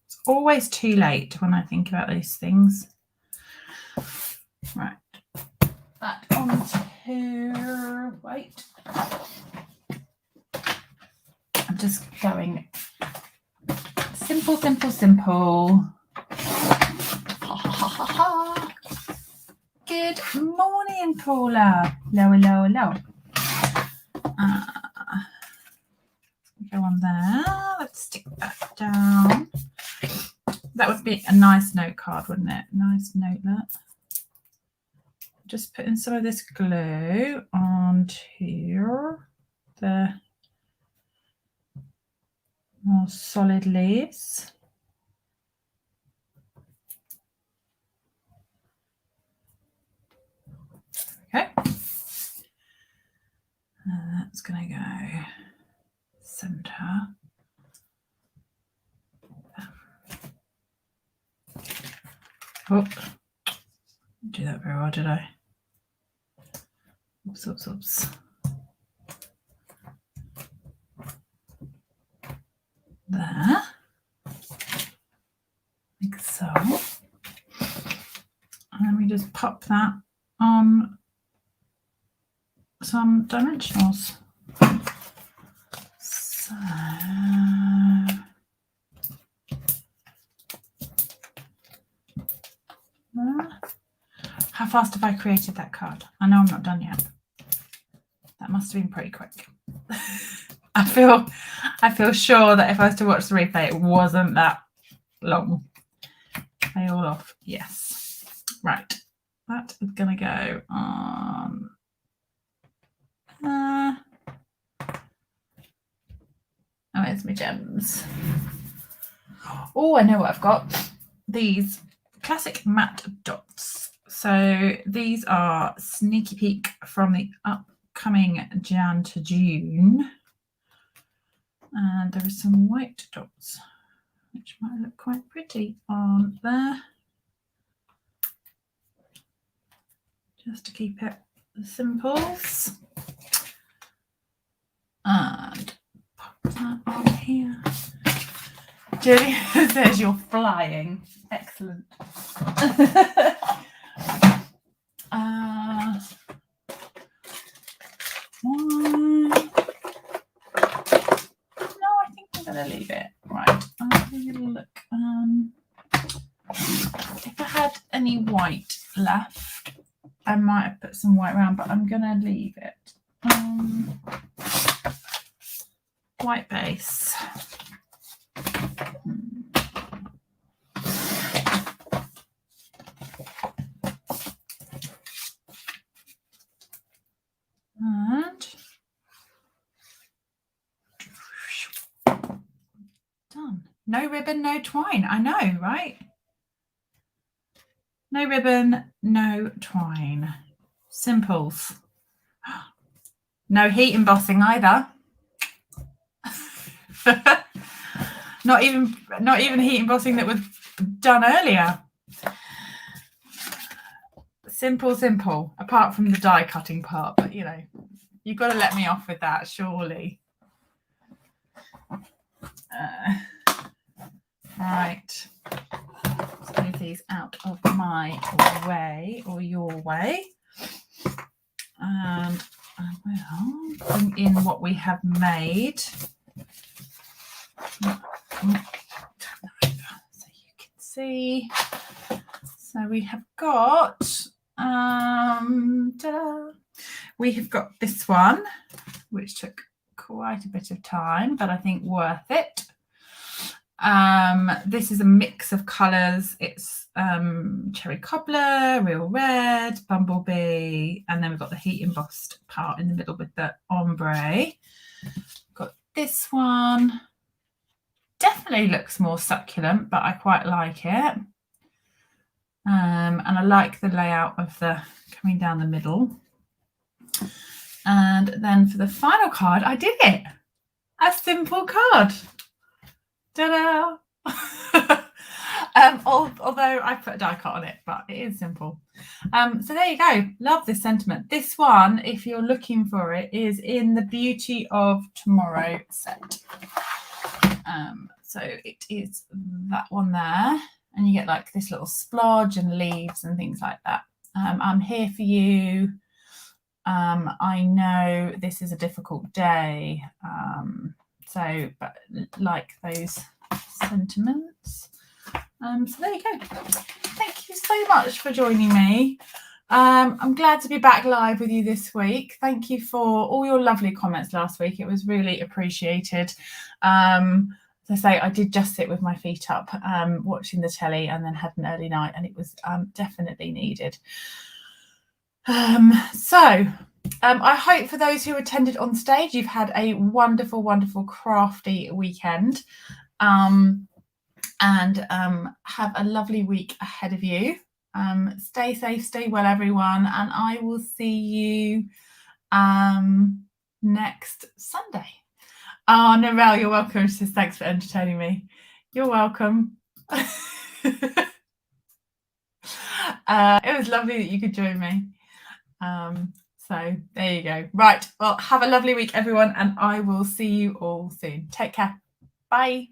Speaker 1: It's always too late when I think about these things. Right. That onto, wait. I'm just going simple, simple, simple. Ha, ha, ha, ha, ha. Good morning, Paula. Hello, hello, hello. Go on there. Let's stick that down. That would be a nice note card, wouldn't it? Nice notelet. Just putting some of this glue onto the more solid leaves. Okay. And that's going to go center. Oh, didn't do that very well, did I? Oops, oops, oops. There. Like so. And then we just pop that on some dimensionals. So how fast have I created that card? I know I'm not done yet. That must have been pretty quick. I feel sure that if I was to watch the replay, it wasn't that long. Are you all off? Yes. Right. That is going to go on. Oh, where's my gems? Oh, I know what I've got. These classic matte dots. So these are sneaky peek from the upcoming Jan to June. And there are some white dots, which might look quite pretty on there. Just to keep it the simples. And pop that on here. Julie says you're flying. Excellent. One. No, I think I'm going to leave it. Right. I'll have a little look. If I had any white left, I might have put some white around, but I'm going to leave it. White base. And done. No ribbon, no twine. I know, right? No ribbon, no twine. Simples. No heat embossing either. not even heat embossing that was done earlier. Simple, apart from the die cutting part, but you know, you've got to let me off with that, surely. Right. Let's move these out of my way, or your way. And I will bring in what we have made. So you can see. So we have got we have got this one, which took quite a bit of time, but I think worth it. This is a mix of colours. It's cherry cobbler, real red, bumblebee, and then we've got the heat embossed part in the middle with the ombre. Got this one. Definitely looks more succulent, but I quite like it. And I like the layout of the coming down the middle. And then for the final card, I did it. A simple card. Ta-da! Although I put a die cut on it, but it is simple. So there you go. Love this sentiment. This one, if you're looking for it, is in the Beauty of Tomorrow set. So it is that one there, and you get like this little splodge and leaves and things like that. I'm here for you. I know this is a difficult day. But like those sentiments. So there you go. Thank you so much for joining me. I'm glad to be back live with you this week. Thank you for all your lovely comments last week. It was really appreciated. As I say, I did just sit with my feet up watching the telly and then had an early night, and it was definitely needed. I hope for those who attended on stage, you've had a wonderful, wonderful crafty weekend, and have a lovely week ahead of you. Stay safe, stay well, everyone, and I will see you next Sunday. Oh, Narelle, you're welcome. She says, thanks for entertaining me. You're welcome. It was lovely that you could join me. So there you go. Right. Well, have a lovely week, everyone, and I will see you all soon. Take care. Bye.